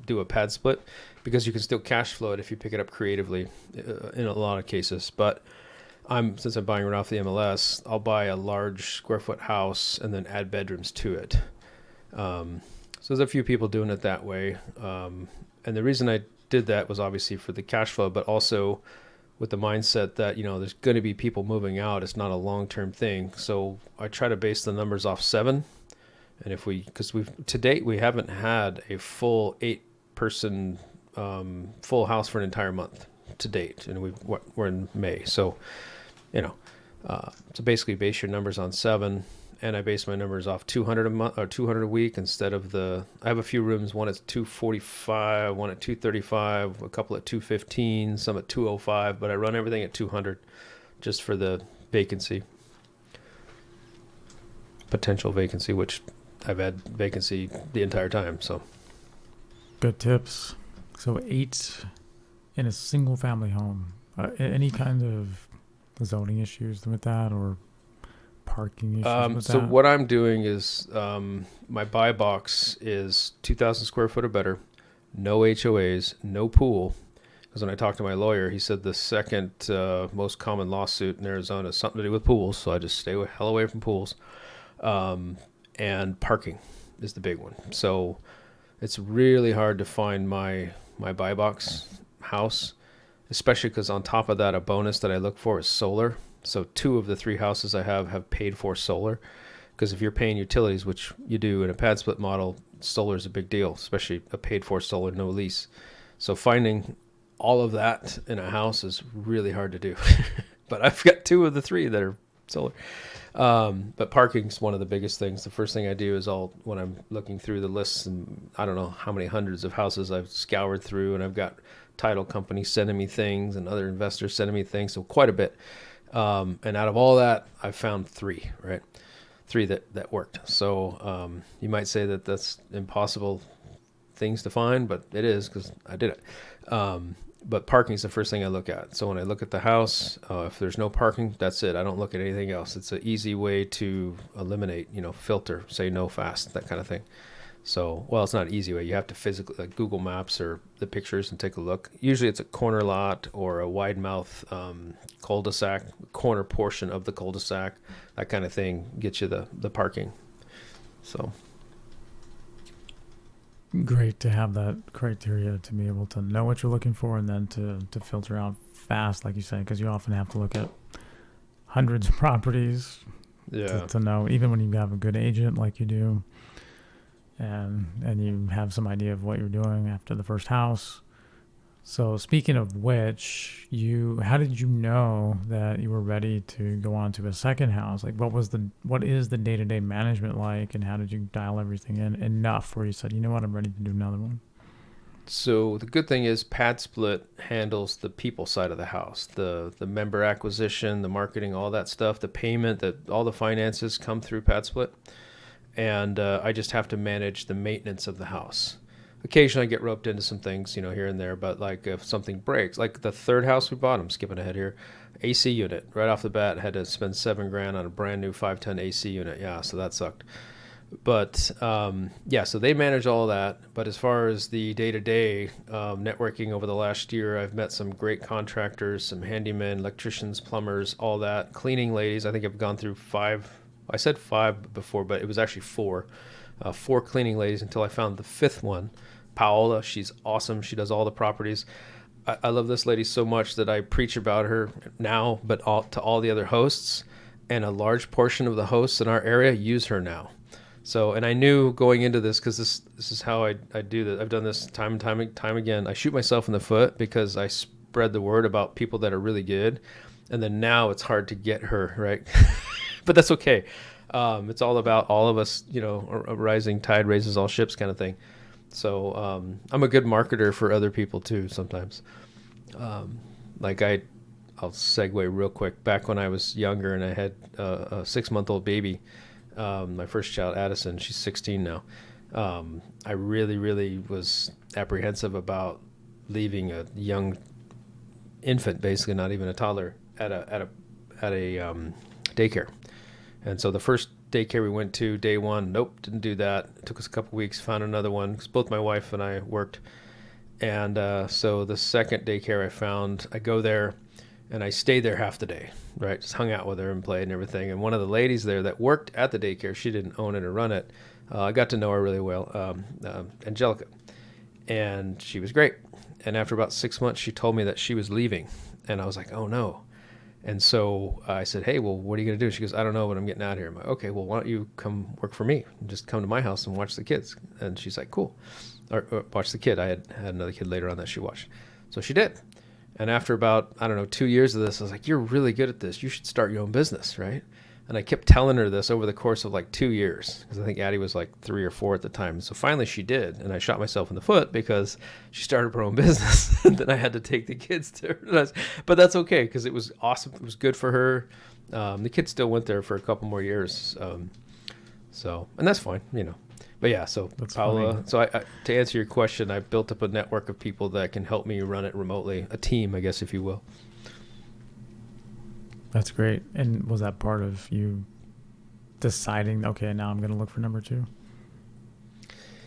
do a PadSplit, because you can still cash flow it if you pick it up creatively in a lot of cases. But since I'm buying it off the MLS, I'll buy a large square foot house and then add bedrooms to it. So there's a few people doing it that way. And the reason I did that was obviously for the cash flow, but also with the mindset that, there's going to be people moving out. It's not a long-term thing. So I try to base the numbers off 7. And because to date, we haven't had a full 8-person full house for an entire month to date. And we're in May. So, so basically base your numbers on 7. And I base my numbers off 200 a month or 200 a week instead of I have a few rooms, one at 245, one at 235, a couple at 215, some at 205, but I run everything at 200 just for the potential vacancy, which I've had vacancy the entire time. So good tips. So 8 in a single family home. Any kind of zoning issues with that, or parking issues with so that? what I'm doing is my buy box is 2,000 square foot or better, no HOAs, no pool. Because when I talked to my lawyer, he said the second most common lawsuit in Arizona is something to do with pools. So I just stay the hell away from pools. And parking is the big one. So it's really hard to find my buy box house, especially because on top of that, a bonus that I look for is solar. So 2 of the 3 houses I have paid for solar, because if you're paying utilities, which you do in a PadSplit model, solar is a big deal, especially a paid for solar, no lease. So finding all of that in a house is really hard to do. But I've got 2 of the 3 that are solar. But parking's one of the biggest things. The first thing I do is when I'm looking through the lists, and I don't know how many hundreds of houses I've scoured through, and I've got title companies sending me things and other investors sending me things, so quite a bit. And out of all that, I found 3, right? 3 that worked. So you might say that that's impossible things to find, but it is, because I did it. But parking is the first thing I look at. So when I look at the house, if there's no parking, that's it. I don't look at anything else. It's an easy way to eliminate, filter, say no fast, that kind of thing. So, well, it's not an easy way. You have to physically, like Google Maps or the pictures, and take a look. Usually it's a corner lot or a wide mouth cul-de-sac, corner portion of the cul-de-sac, that kind of thing gets you the parking. So great to have that criteria to be able to know what you're looking for, and then to filter out fast, like you say, because you often have to look at hundreds of properties to know, even when you have a good agent like you do, and you have some idea of what you're doing after the first house. So speaking of which, how did you know that you were ready to go on to a second house? Like, what is the day-to-day management like, and how did you dial everything in enough where you said, you know what, I'm ready to do another one? So the good thing is PadSplit handles the people side of the house, the member acquisition, the marketing, all that stuff, the payment, that all the finances come through PadSplit, and I just have to manage the maintenance of the house. Occasionally, I get roped into some things, here and there. But like if something breaks, like the third house we bought, I'm skipping ahead here. AC unit right off the bat, had to spend $7,000 on a brand new 510 AC unit. Yeah, so that sucked. But yeah, so they manage all that. But as far as the day-to-day networking over the last year, I've met some great contractors, some handymen, electricians, plumbers, all that, cleaning ladies. I think I've gone through five. I said five before, but it was actually four. Four cleaning ladies until I found the fifth one, Paola. She's awesome. She does all the properties. I love this lady so much that I preach about her now, but to all the other hosts, and a large portion of the hosts in our area use her now. So, and I knew going into this, because this is how I do this. I've done this time and time again. I shoot myself in the foot because I spread the word about people that are really good, and then now it's hard to get her right. But that's okay. It's all about all of us, a rising tide raises all ships kind of thing. So I'm a good marketer for other people too sometimes. Like I'll segue real quick. Back when I was younger and I had a 6-month-old baby, my first child, Addison, she's 16 now. I really, really was apprehensive about leaving a young infant, basically not even a toddler, at a daycare. And so the first daycare we went to, day one, nope, didn't do that. It took us a couple weeks, found another one, because both my wife and I worked. And so the second daycare I found, I go there, and I stayed there half the day, right? Just hung out with her and played and everything. And one of the ladies there that worked at the daycare, she didn't own it or run it. I got to know her really well, Angelica. And she was great. And after about 6 months, she told me that she was leaving. And I was like, oh, no. And so I said, hey, well, what are you going to do? She goes, I don't know, but I'm getting out of here. I'm like, okay, well, why don't you come work for me? Just come to my house and watch the kids. And she's like, cool. Or watch the kid. I had another kid later on that she watched. So she did. And after about, 2 years of this, I was like, you're really good at this. You should start your own business, right? And I kept telling her this over the course of like 2 years, because I think Addie was like 3 or 4 at the time. So finally she did. And I shot myself in the foot because she started her own business. And then I had to take the kids to her. But that's okay, because it was awesome. It was good for her. The kids still went there for a couple more years. And that's fine, But yeah, so That's Paula, funny. so I, to answer your question, I built up a network of people that can help me run it remotely, a team, I guess, if you will. That's great. And was that part of you deciding, okay, now I'm going to look for number two?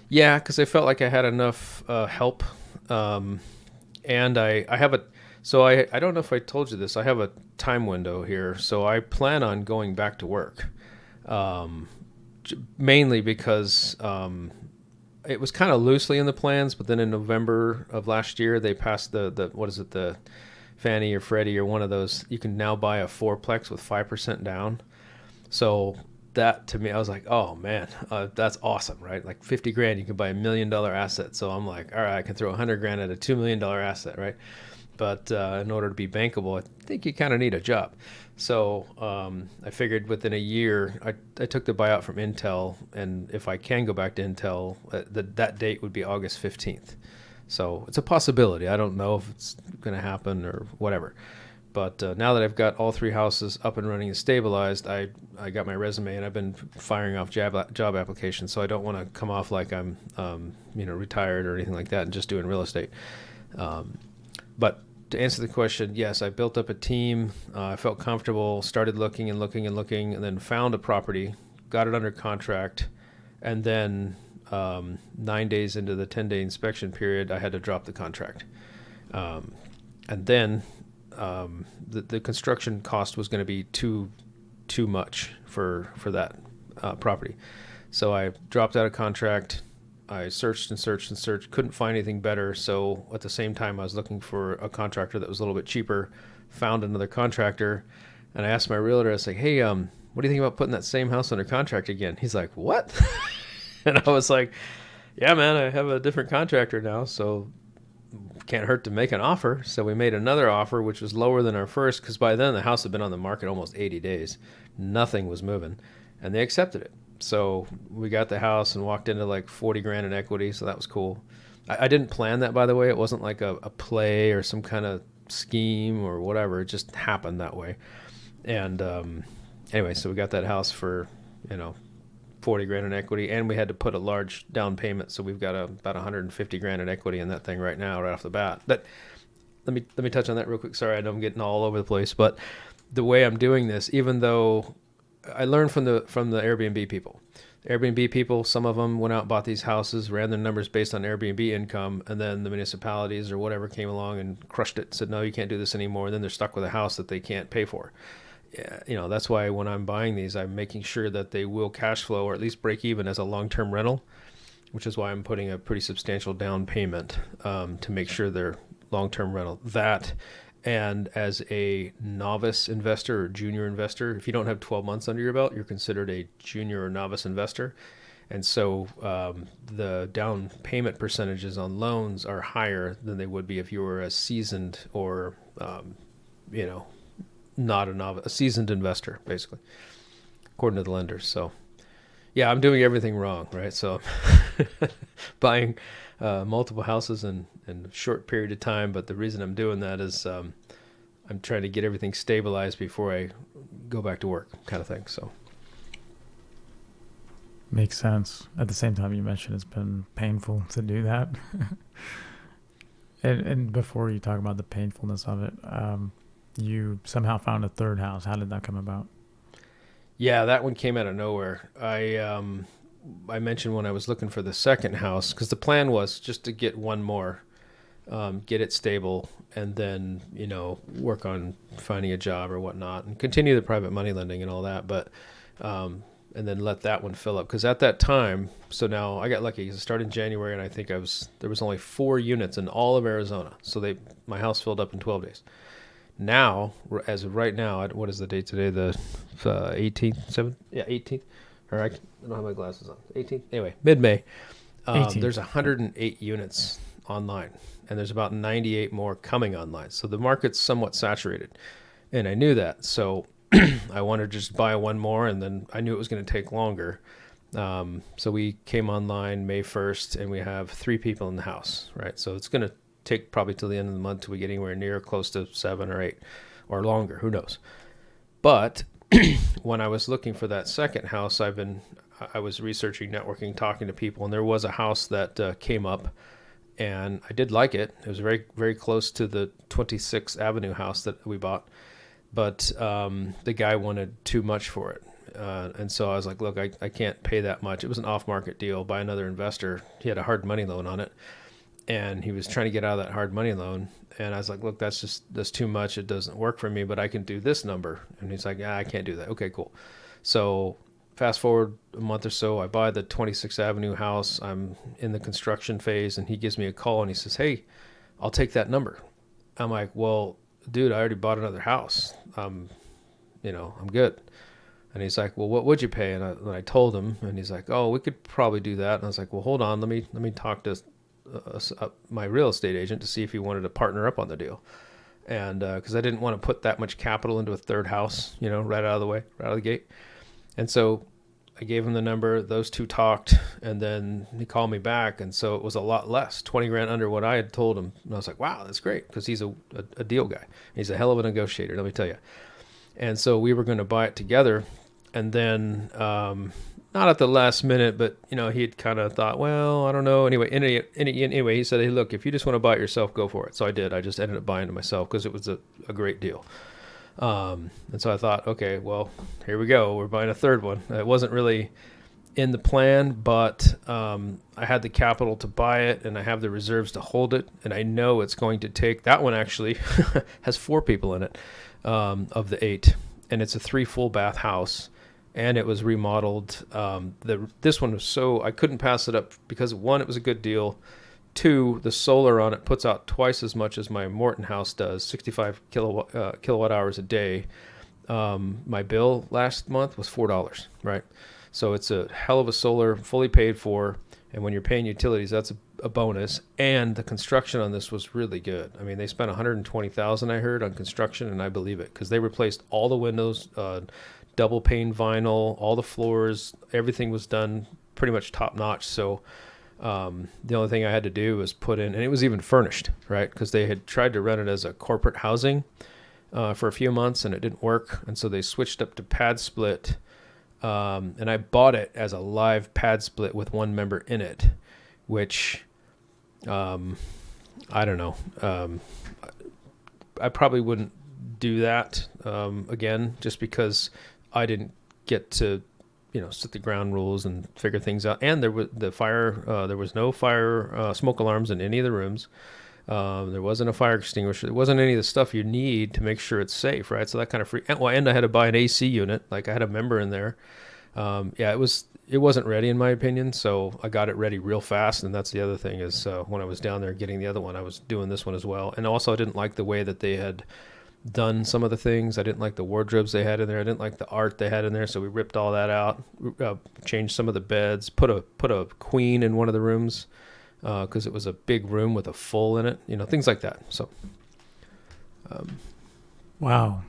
Yeah, because I felt like I had enough help, and I have I don't know if I told you this. I have a time window here, so I plan on going back to work, mainly because it was kind of loosely in the plans, but then in November of last year they passed the what is it, the Fannie or Freddie or one of those. You can now buy a fourplex with 5% down. So that to me, I was like, oh man, that's awesome, right? Like 50 grand, you can buy $1 million asset. So I'm like, all right, I can throw 100 grand at a $2 million asset, right? But in order to be bankable, I think you kind of need a job. So I figured within a year, I took the buyout from Intel, and if I can go back to Intel, that date would be August 15th. So it's a possibility. I don't know if it's going to happen or whatever. But now that I've got all 3 houses up and running and stabilized, I got my resume and I've been firing off job applications. So I don't want to come off like I'm retired or anything like that and just doing real estate. But to answer the question, yes, I built up a team. I felt comfortable, started looking and looking and looking, and then found a property, got it under contract, and then 9 days into the 10-day inspection period, I had to drop the contract. And then the construction cost was going to be too much for that property. So I dropped out of contract. I searched and searched and searched, couldn't find anything better. So at the same time, I was looking for a contractor that was a little bit cheaper, found another contractor, and I asked my realtor, I was like, hey, what do you think about putting that same house under contract again? He's like, what? And I was like, yeah, man, I have a different contractor now, so can't hurt to make an offer. So we made another offer, which was lower than our first, because by then the house had been on the market almost 80 days. Nothing was moving, and they accepted it. So we got the house and walked into like 40 grand in equity, so that was cool. I didn't plan that, by the way. It wasn't like a play or some kind of scheme or whatever. It just happened that way. And anyway, so we got that house for, you know, 40 grand in equity, and we had to put a large down payment. So we've got about 150 grand in equity in that thing right now, right off the bat. Let me touch on that real quick. Sorry, I know I'm getting all over the place, but the way I'm doing this, even though I learned from the Airbnb people. Airbnb people, some of them went out and bought these houses, ran their numbers based on Airbnb income, and then the municipalities or whatever came along and crushed it, said, no, you can't do this anymore. And then they're stuck with a house that they can't pay for. Yeah, you know, that's why when I'm buying these, I'm making sure that they will cash flow or at least break even as a long-term rental, which is why I'm putting a pretty substantial down payment to make sure they're long-term rental. That, and as a novice investor or junior investor, if you don't have 12 months under your belt, you're considered a junior or novice investor. And so the down payment percentages on loans are higher than they would be if you were a seasoned or, you know, not a novice, a seasoned investor, basically, according to the lenders. So, yeah, I'm doing everything wrong, right? So buying multiple houses in a short period of time. But the reason I'm doing that is I'm trying to get everything stabilized before I go back to work, kind of thing. So Makes sense. At the same time, you mentioned it's been painful to do that. And before you talk about the painfulness of it, you somehow found a third house. How did that come about? yeah, that one came out of nowhere. I mentioned when I was looking for the second house, because the plan was just to get one more, get it stable, and then, you know, work on finding a job or whatnot and continue the private money lending and all that. But, and then let that one fill up. Because at that time, so now I got lucky. It started in January, and I think there was only 4 units in all of Arizona. So my house filled up in 12 days. Now, as of right now, what is the date today? The 18th, 7th? Yeah, 18th. Or I don't have my glasses on. 18th? Anyway, mid-May. 18th. There's 108 units online, and there's about 98 more coming online. So the market's somewhat saturated, and I knew that. So I wanted to just buy one more, and then I knew it was going to take longer. So we came online May 1st, and we have 3 people in the house, right? So it's going to take probably till the end of the month till we get anywhere near close to 7 or 8 or longer. Who knows? But when I was looking for that second house, I was researching, networking, talking to people, and there was a house that came up, and I did like it. It was very, very close to the 26th Avenue house that we bought, but the guy wanted too much for it. And so I was like, look, I can't pay that much. It was an off-market deal by another investor. He had a hard money loan on it, and he was trying to get out of that hard money loan. And I was like, look, that's too much. It doesn't work for me, but I can do this number. And he's like, I can't do that. Okay, cool. So fast forward a month or so, I buy the 26th Avenue house. I'm in the construction phase, and he gives me a call, and he says, hey, I'll take that number. I'm like, well, dude, I already bought another house. I'm good. And he's like, well, what would you pay? And I told him, and he's like, oh, we could probably do that. And I was like, well, hold on. Let me talk to my real estate agent to see if he wanted to partner up on the deal. And because I didn't want to put that much capital into a third house, right out of the way, right out of the gate. And so I gave him the number. Those two talked, and then he called me back. And so it was a lot less, 20 grand under what I had told him. And I was like, wow, that's great, because he's a deal guy. He's a hell of a negotiator, let me tell you. And so we were going to buy it together. And then, not at the last minute, but he had kind of thought, well, I don't know. Anyway, he said, hey, look, if you just want to buy it yourself, go for it. So I did. I just ended up buying it myself because it was a great deal. And so I thought, okay, well, here we go. We're buying a third one. It wasn't really in the plan, but I had the capital to buy it, and I have the reserves to hold it. And I know it's going to take, that one actually has 4 people in it, of the 8. And it's a 3 full bath house. And it was remodeled. This one was I couldn't pass it up because 1, it was a good deal. 2, the solar on it puts out twice as much as my Morton house does, 65 kilowatt hours a day. My bill last month was $4, right? So it's a hell of a solar, fully paid for. And when you're paying utilities, that's a bonus. And the construction on this was really good. I mean, they spent $120,000, I heard, on construction, and I believe it, because they replaced all the windows, double pane vinyl, all the floors, everything was done pretty much top notch. So The only thing I had to do was put in, and it was even furnished, right? Because they had tried to run it as a corporate housing for a few months and it didn't work. And so they switched up to PadSplit. And I bought it as a live PadSplit with one member in it, which I don't know. I probably wouldn't do that again, just because I didn't get to, set the ground rules and figure things out. And there was there was no fire smoke alarms in any of the rooms. There wasn't a fire extinguisher. There wasn't any of the stuff you need to make sure it's safe, right? So that kind of and I had to buy an AC unit. Like I had a member in there. It wasn't ready in my opinion. So I got it ready real fast. And that's the other thing is when I was down there getting the other one, I was doing this one as well. And also I didn't like the way that they had done some of the things. I didn't like the wardrobes they had in there. I didn't like the art they had in there. So we ripped all that out, changed some of the beds, put a queen in one of the rooms. Because it was a big room with a full in it, things like that. So, Wow,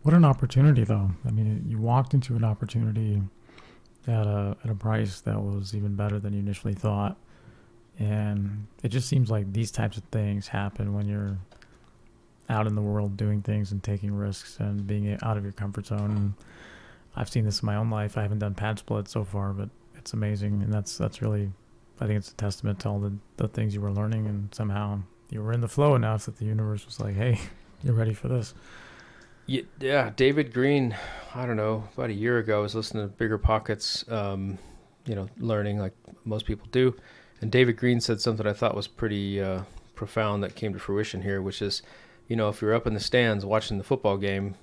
what an opportunity, though. I mean, you walked into an opportunity at a price that was even better than you initially thought, and it just seems like these types of things happen when you're out in the world doing things and taking risks and being out of your comfort zone. And I've seen this in my own life. I haven't done PadSplit so far, but it's amazing, and that's really. I think it's a testament to all the things you were learning, and somehow you were in the flow enough that the universe was like, hey, you're ready for this. Yeah, David Green, I don't know, about a year ago, I was listening to Bigger Pockets, learning like most people do. And David Green said something I thought was pretty profound that came to fruition here, which is, if you're up in the stands watching the football game,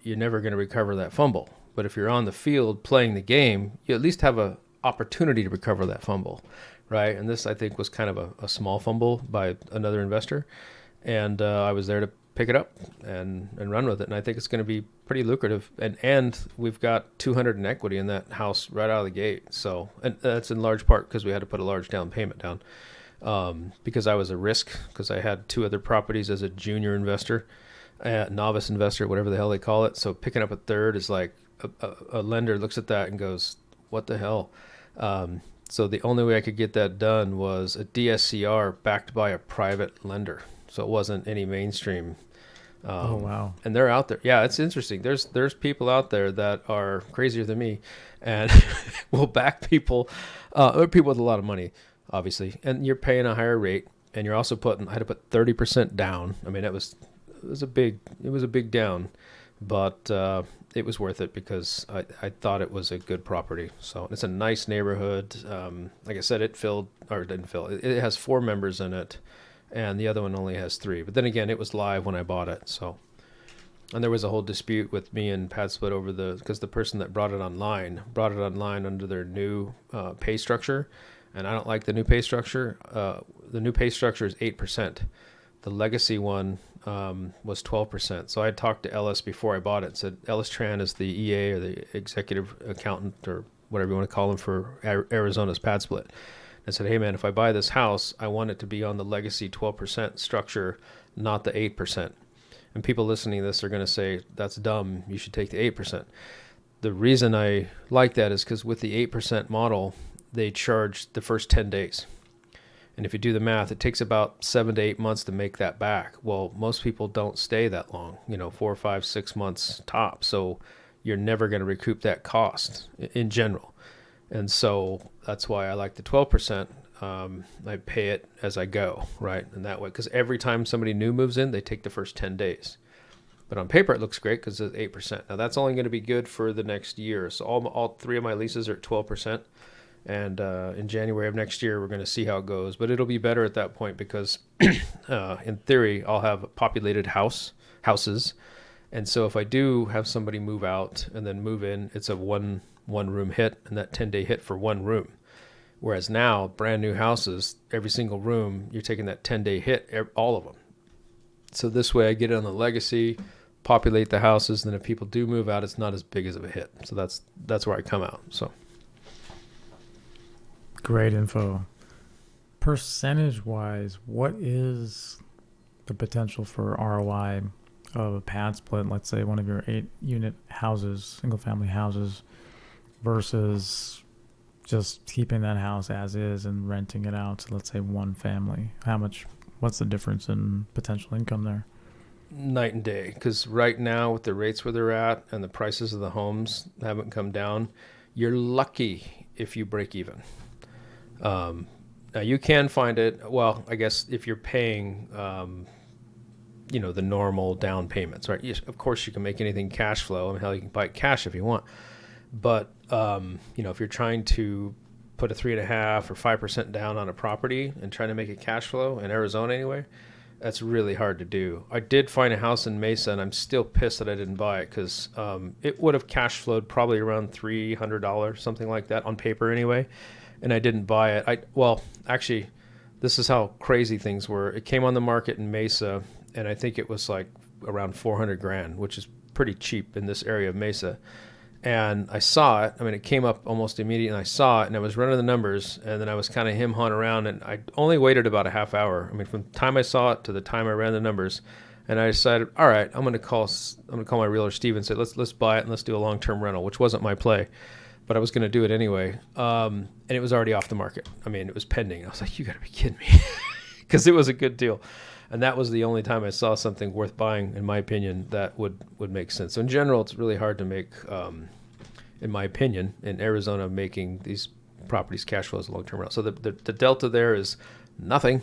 you're never going to recover that fumble. But if you're on the field playing the game, you at least have a opportunity to recover that fumble. Right. And this, I think, was kind of a small fumble by another investor. And I was there to pick it up and run with it. And I think it's going to be pretty lucrative. And we've got 200 in equity in that house right out of the gate. So, and that's in large part because we had to put a large down payment down because I was a risk, because I had 2 other properties as a junior investor, novice investor, whatever the hell they call it. So picking up a third is like a lender looks at that and goes, what the hell? So the only way I could get that done was a DSCR backed by a private lender. So it wasn't any mainstream. Oh, wow. And they're out there. Yeah, it's interesting. There's people out there that are crazier than me and will back people, or people with a lot of money, obviously. And you're paying a higher rate, and you're also I had to put 30% down. I mean, it was a big down, but it was worth it because I thought it was a good property. So it's a nice neighborhood. Like I said, it didn't fill. It has 4 members in it, and the other one only has 3. But then again, it was live when I bought it. So, and there was a whole dispute with me and PadSplit because the person that brought it online under their new pay structure, and I don't like the new pay structure. The new pay structure is 8%. The legacy one was 12%. So I talked to Ellis before I bought it. Said Ellis Tran is the EA, or the executive accountant, or whatever you want to call him, for Arizona's PadSplit. I said, hey man, if I buy this house, I want it to be on the legacy 12% structure, not the 8%. And people listening to this are going to say, that's dumb. You should take the 8%. The reason I like that is because with the 8% model, they charge the first 10 days. And if you do the math, it takes about 7 to 8 months to make that back. Well, most people don't stay that long, 4, 5, 6 months top. So you're never going to recoup that cost in general. And so that's why I like the 12%. I pay it as I go, right? And that way, because every time somebody new moves in, they take the first 10 days. But on paper, it looks great because it's 8%. Now, that's only going to be good for the next year. So all 3 of my leases are at 12%. And in January of next year, we're going to see how it goes. But it'll be better at that point because, in theory, I'll have populated houses. And so if I do have somebody move out and then move in, it's a one room hit, and that 10-day hit for one room. Whereas now, brand new houses, every single room, you're taking that 10-day hit, all of them. So this way I get it on the legacy, populate the houses, and then if people do move out, it's not as big as of a hit. So that's where I come out. So great info. Percentage-wise, what is the potential for ROI of a pad split? Let's say one of your 8-unit houses, single-family houses, versus just keeping that house as is and renting it out to, let's say, one family? What's the difference in potential income there? Night and day, because right now with the rates where they're at and the prices of the homes haven't come down, you're lucky if you break even. Now you can find it, well, I guess if you're paying the normal down payments, right? Yes, of course you can make anything cash flow. I mean, hell, you can buy it cash if you want. But if you're trying to put a 3.5 or 5% down on a property and trying to make it cash flow in Arizona anyway, that's really hard to do. I did find a house in Mesa, and I'm still pissed that I didn't buy it, because it would have cash flowed probably around $300, something like that, on paper anyway. And I didn't buy it. Actually, this is how crazy things were. It came on the market in Mesa, and I think it was like around $400,000, which is pretty cheap in this area of Mesa. And I saw it. I mean, it came up almost immediately, and I saw it, and I was running the numbers, and then I was kind of him-hawing around, and I only waited about a half hour. I mean, from the time I saw it to the time I ran the numbers, and I decided, all right, I'm going to call my realtor Steve and say, let's buy it and let's do a long-term rental, which wasn't my play, but I was going to do it anyway. And it was already off the market. I mean, it was pending. I was like, you got to be kidding me, because it was a good deal. And that was the only time I saw something worth buying, in my opinion, that would make sense. So in general, it's really hard to make, in my opinion, in Arizona, making these properties cash flow as a long-term rental. So the delta there is nothing,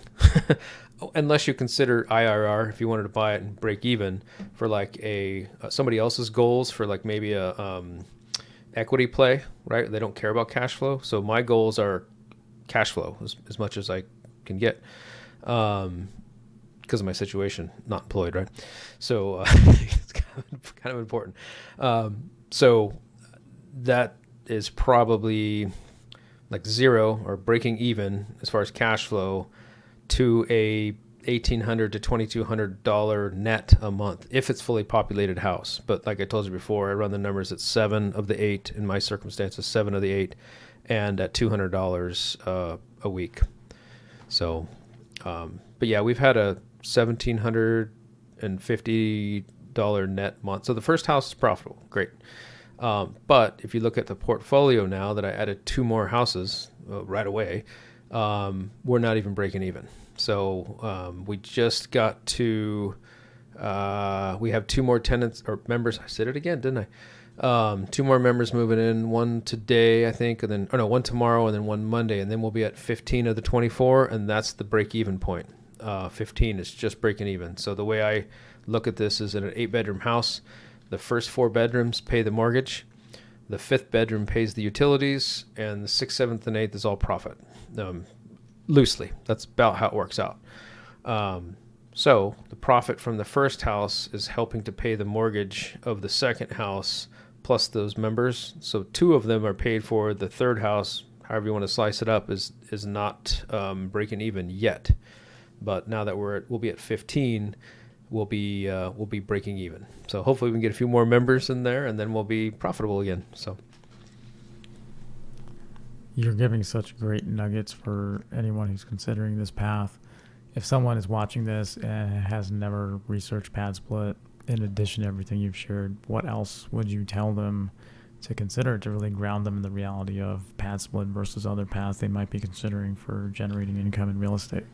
unless you consider IRR, if you wanted to buy it and break even for like somebody else's goals, for like maybe a equity play, right? They don't care about cash flow. So my goals are cash flow as much as I can get. Because of my situation, not employed, right? So it's kind of important. So that is probably like zero or breaking even as far as cash flow to a $1,800 to $2,200 net a month if it's fully populated house. But like I told you before, I run the numbers at 7 of the 8 in my circumstances, 7 of the 8, and at $200 a week. So, but yeah, we've had a $1,750 net month. So the first house is profitable. Great. But if you look at the portfolio now that I added 2 more houses right away, we're not even breaking even. So we just got to, we have 2 more tenants or members. I said it again, didn't I? 2 more members moving in, 1 today, I think, and then, 1 tomorrow, and then 1 Monday. And then we'll be at 15 of the 24, and that's the break even point. 15 is just breaking even. So the way I look at this is in an 8-bedroom house, the first 4 bedrooms pay the mortgage, the 5th bedroom pays the utilities, and the 6th, 7th, and 8th is all profit. Loosely, that's about how it works out. So the profit from the first house is helping to pay the mortgage of the second house plus those members. So 2 of them are paid for. The third house, however you want to slice it up, is not breaking even yet. But now that we'll be at 15, we'll be breaking even. So hopefully we can get a few more members in there, and then we'll be profitable again. So you're giving such great nuggets for anyone who's considering this path. If someone is watching this and has never researched PadSplit, in addition to everything you've shared, what else would you tell them to consider to really ground them in the reality of PadSplit versus other paths they might be considering for generating income in real estate?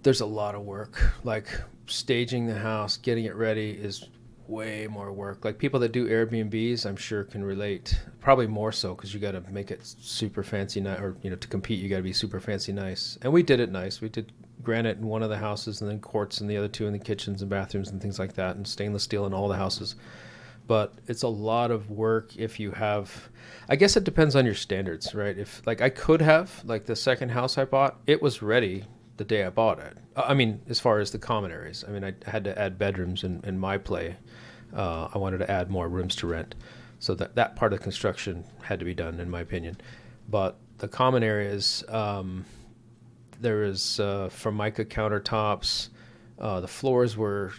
There's a lot of work. Like staging the house, getting it ready is way more work. Like people that do Airbnbs, I'm sure can relate. Probably more so because you got to make it super fancy, or to compete, you got to be super fancy nice. And we did it nice. We did granite in one of the houses, and then quartz in the other 2, in the kitchens and bathrooms and things like that, and stainless steel in all the houses. But it's a lot of work if you have. I guess it depends on your standards, right? If like I could have, like the second house I bought, it was ready the day I bought it. I mean, as far as the common areas, I mean, I had to add bedrooms in my play. I wanted to add more rooms to rent. So that part of the construction had to be done, in my opinion. But the common areas, there is Formica countertops. The floors were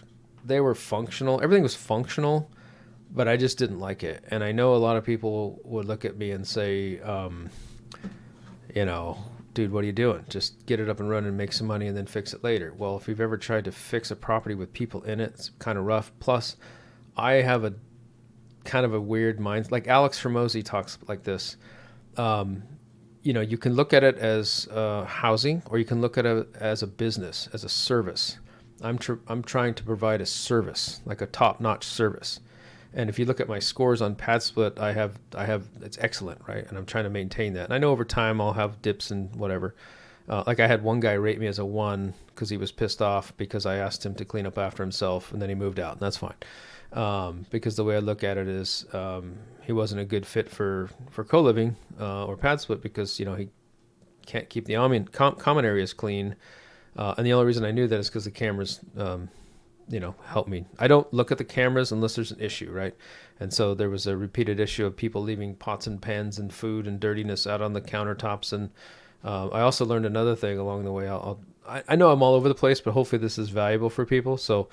functional. Everything was functional, but I just didn't like it. And I know a lot of people would look at me and say, dude, what are you doing? Just get it up and running and make some money and then fix it later. Well, if you've ever tried to fix a property with people in it, it's kind of rough. Plus, I have a kind of a weird mind. Like Alex Hormozy talks like this. you can look at it as housing, or you can look at it as a business, as a service. I'm trying to provide a service, like a top-notch service. And if you look at my scores on PadSplit, I have it's excellent, right? And I'm trying to maintain that. And I know over time I'll have dips and whatever. Like I had one guy rate me as a 1 because he was pissed off because I asked him to clean up after himself, and then he moved out, and that's fine. Because the way I look at it is he wasn't a good fit for co-living or PadSplit because he can't keep the common areas clean. And the only reason I knew that is because the cameras, help me. I don't look at the cameras unless there's an issue, right? And so there was a repeated issue of people leaving pots and pans and food and dirtiness out on the countertops. And I also learned another thing along the way. I know I'm all over the place, but hopefully this is valuable for people. So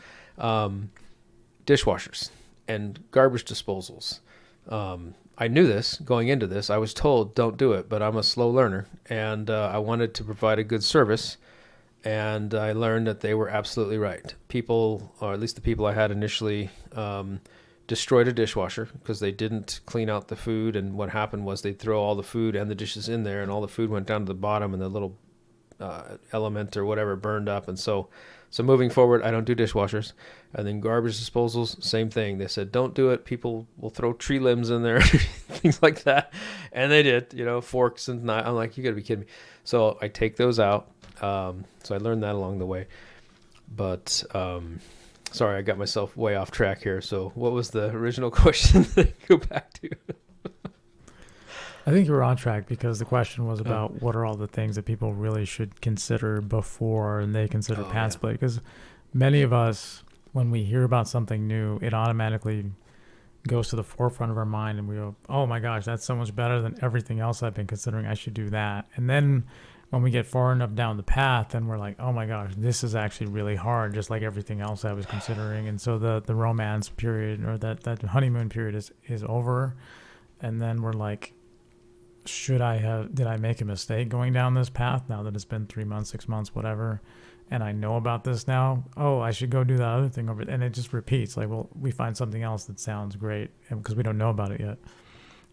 dishwashers and garbage disposals. I knew this going into this. I was told don't do it, but I'm a slow learner, and I wanted to provide a good service. And I learned that they were absolutely right. People, or at least the people I had initially, destroyed a dishwasher because they didn't clean out the food. And what happened was they'd throw all the food and the dishes in there, and all the food went down to the bottom, and the little element or whatever burned up. And so moving forward, I don't do dishwashers. And then garbage disposals, same thing. They said don't do it. People will throw tree limbs in there, things like that. And they did, forks and knives. I'm like, you got to be kidding me. So I take those out. So I learned that along the way, but sorry, I got myself way off track here. So what was the original question that I go back to? I think you were on track because the question was about what are all the things that people really should consider before they consider PadSplit. Because many of us, when we hear about something new, it automatically goes to the forefront of our mind and we go, oh my gosh, that's so much better than everything else I've been considering. I should do that. And then when we get far enough down the path, then we're like, oh my gosh, this is actually really hard, just like everything else I was considering. And so the romance period or that honeymoon period is over. And then we're like, did I make a mistake going down this path now that it's been 3 months, 6 months, whatever, and I know about this now? Oh, I should go do that other thing over it. And it just repeats. Like, well, we find something else that sounds great because we don't know about it yet.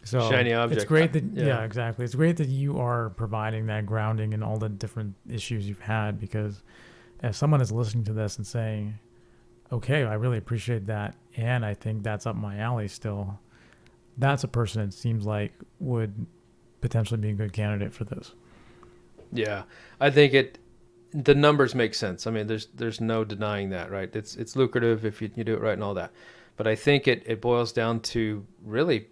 So shiny object. It's great that, yeah, exactly. It's great that you are providing that grounding in all the different issues you've had, because if someone is listening to this and saying, okay, I really appreciate that, and I think that's up my alley still, that's a person it seems like would potentially be a good candidate for this. Yeah, I think the numbers make sense. I mean, there's no denying that, right? It's lucrative if you do it right and all that. But I think it boils down to really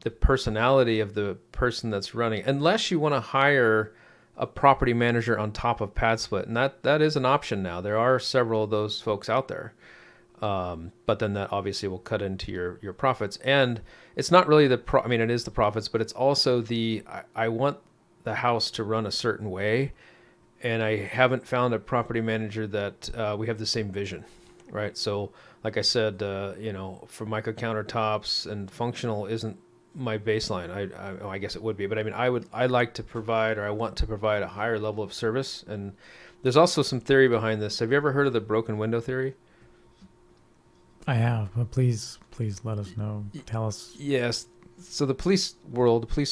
the personality of the person that's running, unless you want to hire a property manager on top of PadSplit. And that is an option now. There are several of those folks out there. But then that obviously will cut into your profits. And it's not really it is the profits, but it's also I want the house to run a certain way. And I haven't found a property manager that we have the same vision, right? So like I said, Formica countertops and functional isn't my baseline. I guess it would be, but I mean, I like to provide, or I want to provide a higher level of service. And there's also some theory behind this. Have you ever heard of the broken window theory? I have, but please let us know. Tell us. Yes. So the police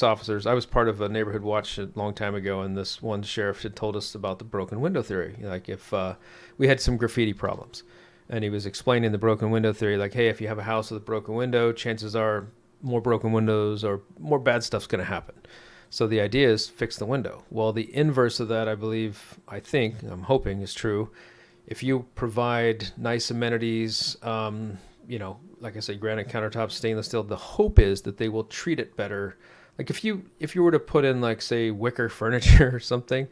officers, I was part of a neighborhood watch a long time ago, and this one sheriff had told us about the broken window theory. Like if we had some graffiti problems, and he was explaining the broken window theory, like, hey, if you have a house with a broken window, chances are more broken windows or more bad stuff's going to happen. So the idea is fix the window. Well, the inverse of that, I'm hoping is true. If you provide nice amenities, like I said, granite countertops, stainless steel, the hope is that they will treat it better. Like if you were to put in, like, say, wicker furniture or something,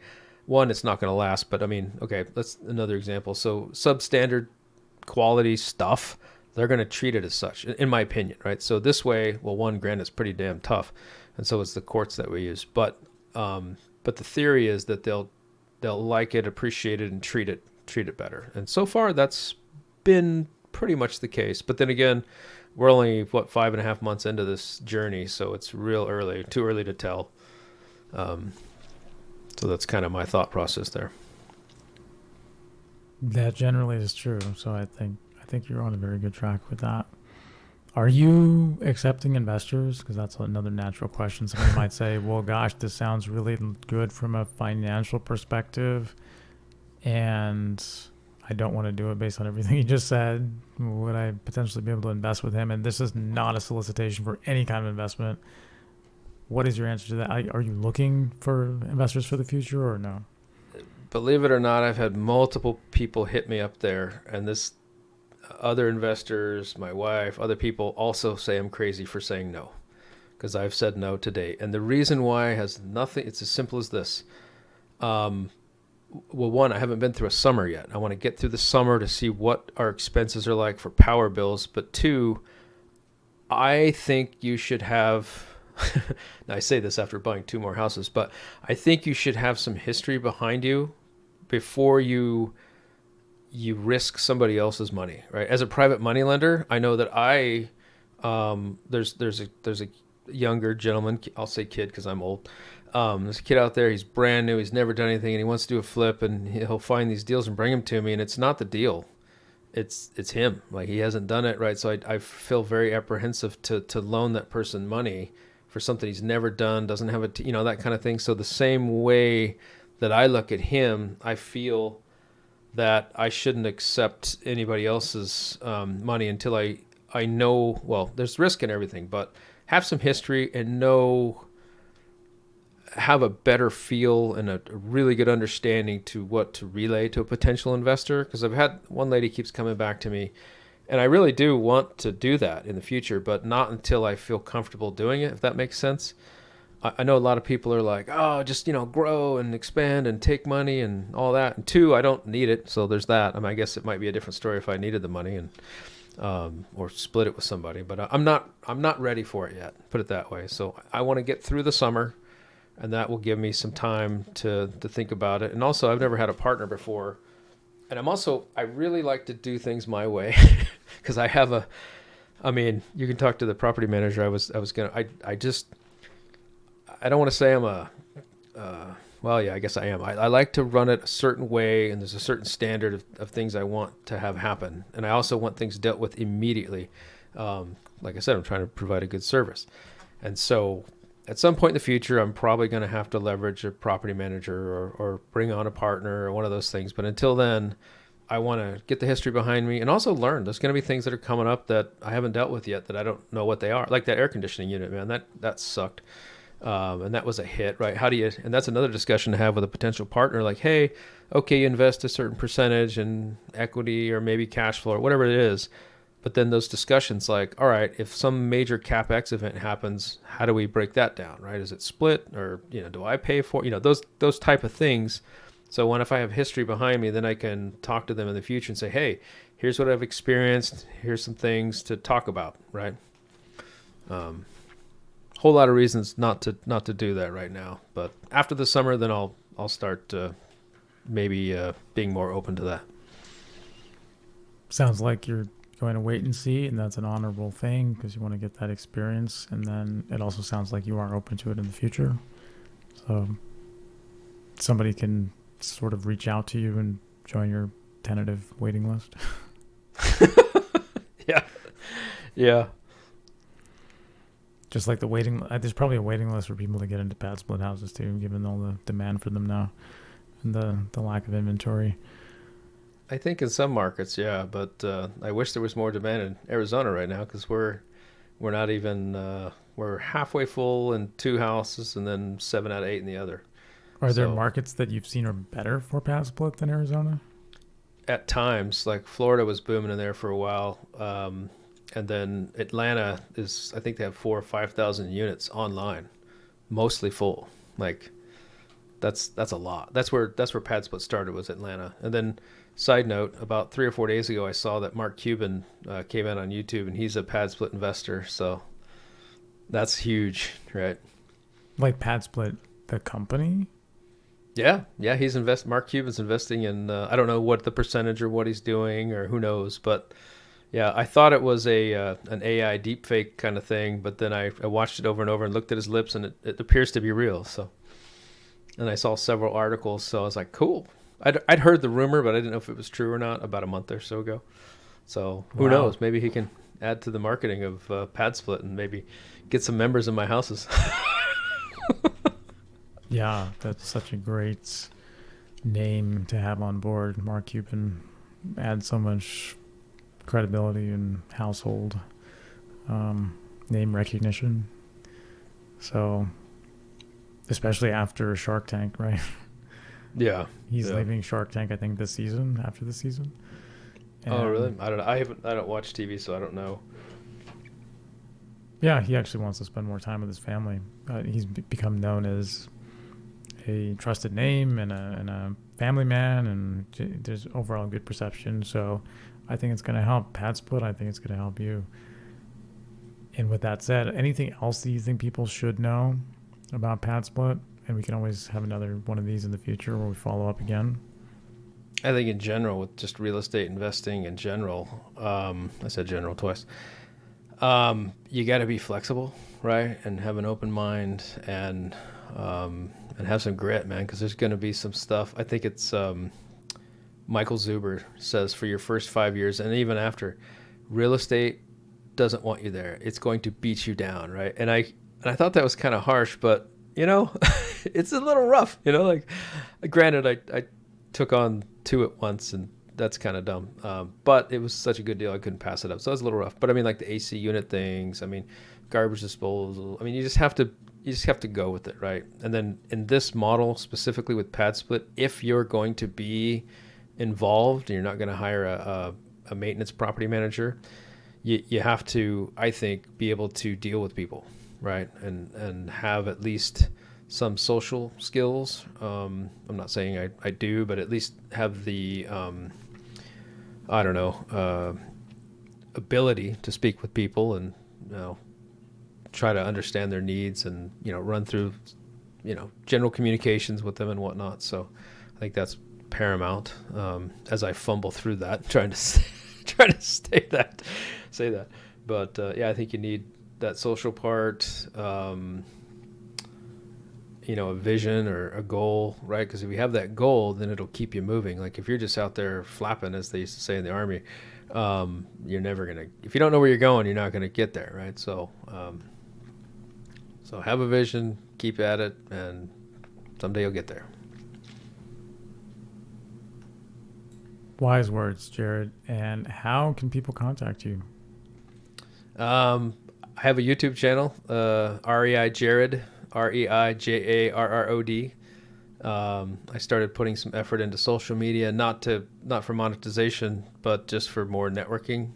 one, it's not going to last. But I mean, okay, that's another example. So substandard quality stuff, they're going to treat it as such, in my opinion, right? So this way, well, one, granite's pretty damn tough, and so it's the quartz that we use. But the theory is that they'll like it, appreciate it, and treat it better. And so far, that's been pretty much the case. But then again, we're only 5.5 months into this journey, so it's real early, too early to tell. So that's kind of my thought process there. That generally is true. So I think you're on a very good track with that. Are you accepting investors? Because that's another natural question. Somebody might say, well, gosh, this sounds really good from a financial perspective, and I don't want to do it based on everything you just said. Would I potentially be able to invest with him? And this is not a solicitation for any kind of investment. What is your answer to that? Are you looking for investors for the future or no? Believe it or not, I've had multiple people hit me up there, and this other investors, my wife, other people also say I'm crazy for saying no, because I've said no to date. And the reason why has nothing, it's as simple as this. Well, one, I haven't been through a summer yet. I want to get through the summer to see what our expenses are like for power bills. But two, I think you should have, now I say this after buying 2 more houses, but I think you should have some history behind you before you risk somebody else's money, right? As a private money lender, I know that there's a younger gentleman, I'll say kid because I'm old. There's a kid out there, he's brand new, he's never done anything, and he wants to do a flip, and he'll find these deals and bring them to me, and it's not the deal. It's him. Like, he hasn't done it, right? So I feel very apprehensive to loan that person money for something he's never done, doesn't have that kind of thing. So the same way that I look at him, I feel that I shouldn't accept anybody else's money until I know, well, there's risk in everything, but have some history and have a better feel and a really good understanding to what to relay to a potential investor. Because I've had one lady keeps coming back to me, and I really do want to do that in the future, but not until I feel comfortable doing it, if that makes sense. I know a lot of people are like, oh, just, grow and expand and take money and all that. And two, I don't need it. So there's that. I mean, I guess it might be a different story if I needed the money and or split it with somebody, but I'm not ready for it yet, put it that way. So I want to get through the summer, and that will give me some time to think about it. And also, I've never had a partner before. And I really like to do things my way because I mean, you can talk to the property manager. I don't want to say I'm well, yeah, I guess I am. I like to run it a certain way, and there's a certain standard of things I want to have happen. And I also want things dealt with immediately. Like I said, I'm trying to provide a good service. And so at some point in the future, I'm probably going to have to leverage a property manager or bring on a partner or one of those things. But until then, I want to get the history behind me and also learn. There's going to be things that are coming up that I haven't dealt with yet that I don't know what they are. Like that air conditioning unit, man, that sucked. And that was a hit, right? And that's another discussion to have with a potential partner. Like, hey, okay, you invest a certain percentage in equity or maybe cash flow or whatever it is. But then those discussions like, all right, if some major CapEx event happens, how do we break that down, right? Is it split or, do I pay for, those type of things. So if I have history behind me, then I can talk to them in the future and say, hey, here's what I've experienced. Here's some things to talk about, right? Whole lot of reasons not to do that right now. But after the summer, then I'll start maybe being more open to that. Sounds like you're going to wait and see, and that's an honorable thing because you want to get that experience. And then it also sounds like you are open to it in the future. So somebody can sort of reach out to you and join your tentative waiting list. Yeah. Just like there's probably a waiting list for people to get into PadSplit houses too, given all the demand for them now and the lack of inventory. I think in some markets, yeah, but I wish there was more demand in Arizona right now because we're not even we're halfway full in 2 houses and then 7 out of 8 in the other. Are there markets that you've seen are better for PadSplit than Arizona? At times, like Florida was booming in there for a while. And then Atlanta I think they have 4,000 or 5,000 units online, mostly full. Like that's a lot. That's where PadSplit started, was Atlanta. And then side note, about 3 or 4 days ago, I saw that Mark Cuban came out on YouTube, and he's a PadSplit investor. So that's huge, right? Like PadSplit, the company? Yeah. He's Mark Cuban's investing in. I don't know what the percentage or what he's doing or who knows, but. Yeah, I thought it was an AI deepfake kind of thing, but then I watched it over and over and looked at his lips, and it appears to be real. So, and I saw several articles, so I was like, cool. I'd heard the rumor, but I didn't know if it was true or not about a month or so ago. So who knows? Maybe he can add to the marketing of PadSplit and maybe get some members in my houses. Yeah, that's such a great name to have on board. Mark Cuban adds so much credibility and household name recognition. So, especially after Shark Tank, right? Yeah. He's Yeah. leaving Shark Tank, I think, this season, after this season. Oh, really? And, I don't know. I don't watch TV, so I don't know. yeah, he actually wants to spend more time with his family. He's become known as a trusted name and a family man, and there's overall good perception. So I think it's going to help PadSplit. I think it's going to help you. And with that said, anything else that you think people should know about PadSplit? And we can always have another one of these in the future where we follow up again. I think in general, with just real estate investing in general, I said general twice. You got to be flexible, right, and have an open mind and have some grit, man. Because there's going to be some stuff. I think it's Michael Zuber says for your first 5 years and even after, real estate doesn't want you there. It's going to beat you down, right? And I thought that was kind of harsh, but it's a little rough. Like, granted, I took on 2 at once, and that's kind of dumb. But it was such a good deal, I couldn't pass it up. So it was a little rough. But I mean, like the AC unit things. I mean, garbage disposal. I mean, you just have to go with it, right? And then in this model specifically with PadSplit, if you're going to be involved and you're not going to hire a maintenance property manager, you have to, I think, be able to deal with people, right? And have at least some social skills. I'm not saying I do, but at least have the, ability to speak with people and, try to understand their needs and, run through, general communications with them and whatnot. So I think that's paramount, as I fumble through that, trying to say that. But yeah, I think you need that social part, a vision or a goal, right? Because if you have that goal, then it'll keep you moving. Like if you're just out there flapping, as they used to say in the Army, you're never gonna. If you don't know where you're going, you're not gonna get there, right? So, so have a vision, keep at it, and someday you'll get there. Wise words, Jarrod. And how can people contact you? I have a YouTube channel, REI Jarrod, REIJARROD. I started putting some effort into social media, not for monetization, but just for more networking.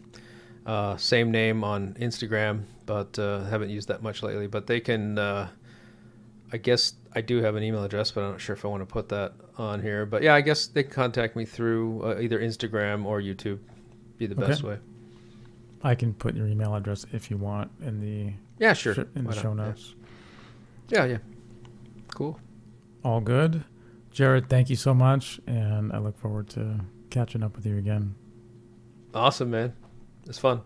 Same name on Instagram, but haven't used that much lately. But they can, I guess I do have an email address, but I'm not sure if I want to put that on here. But yeah, I guess they can contact me through either Instagram or YouTube. Be the best way. I can put your email address if you want in the sure. in the show notes. Yeah. Cool. All good. Jarrod, thank you so much, and I look forward to catching up with you again. Awesome, man. It's fun.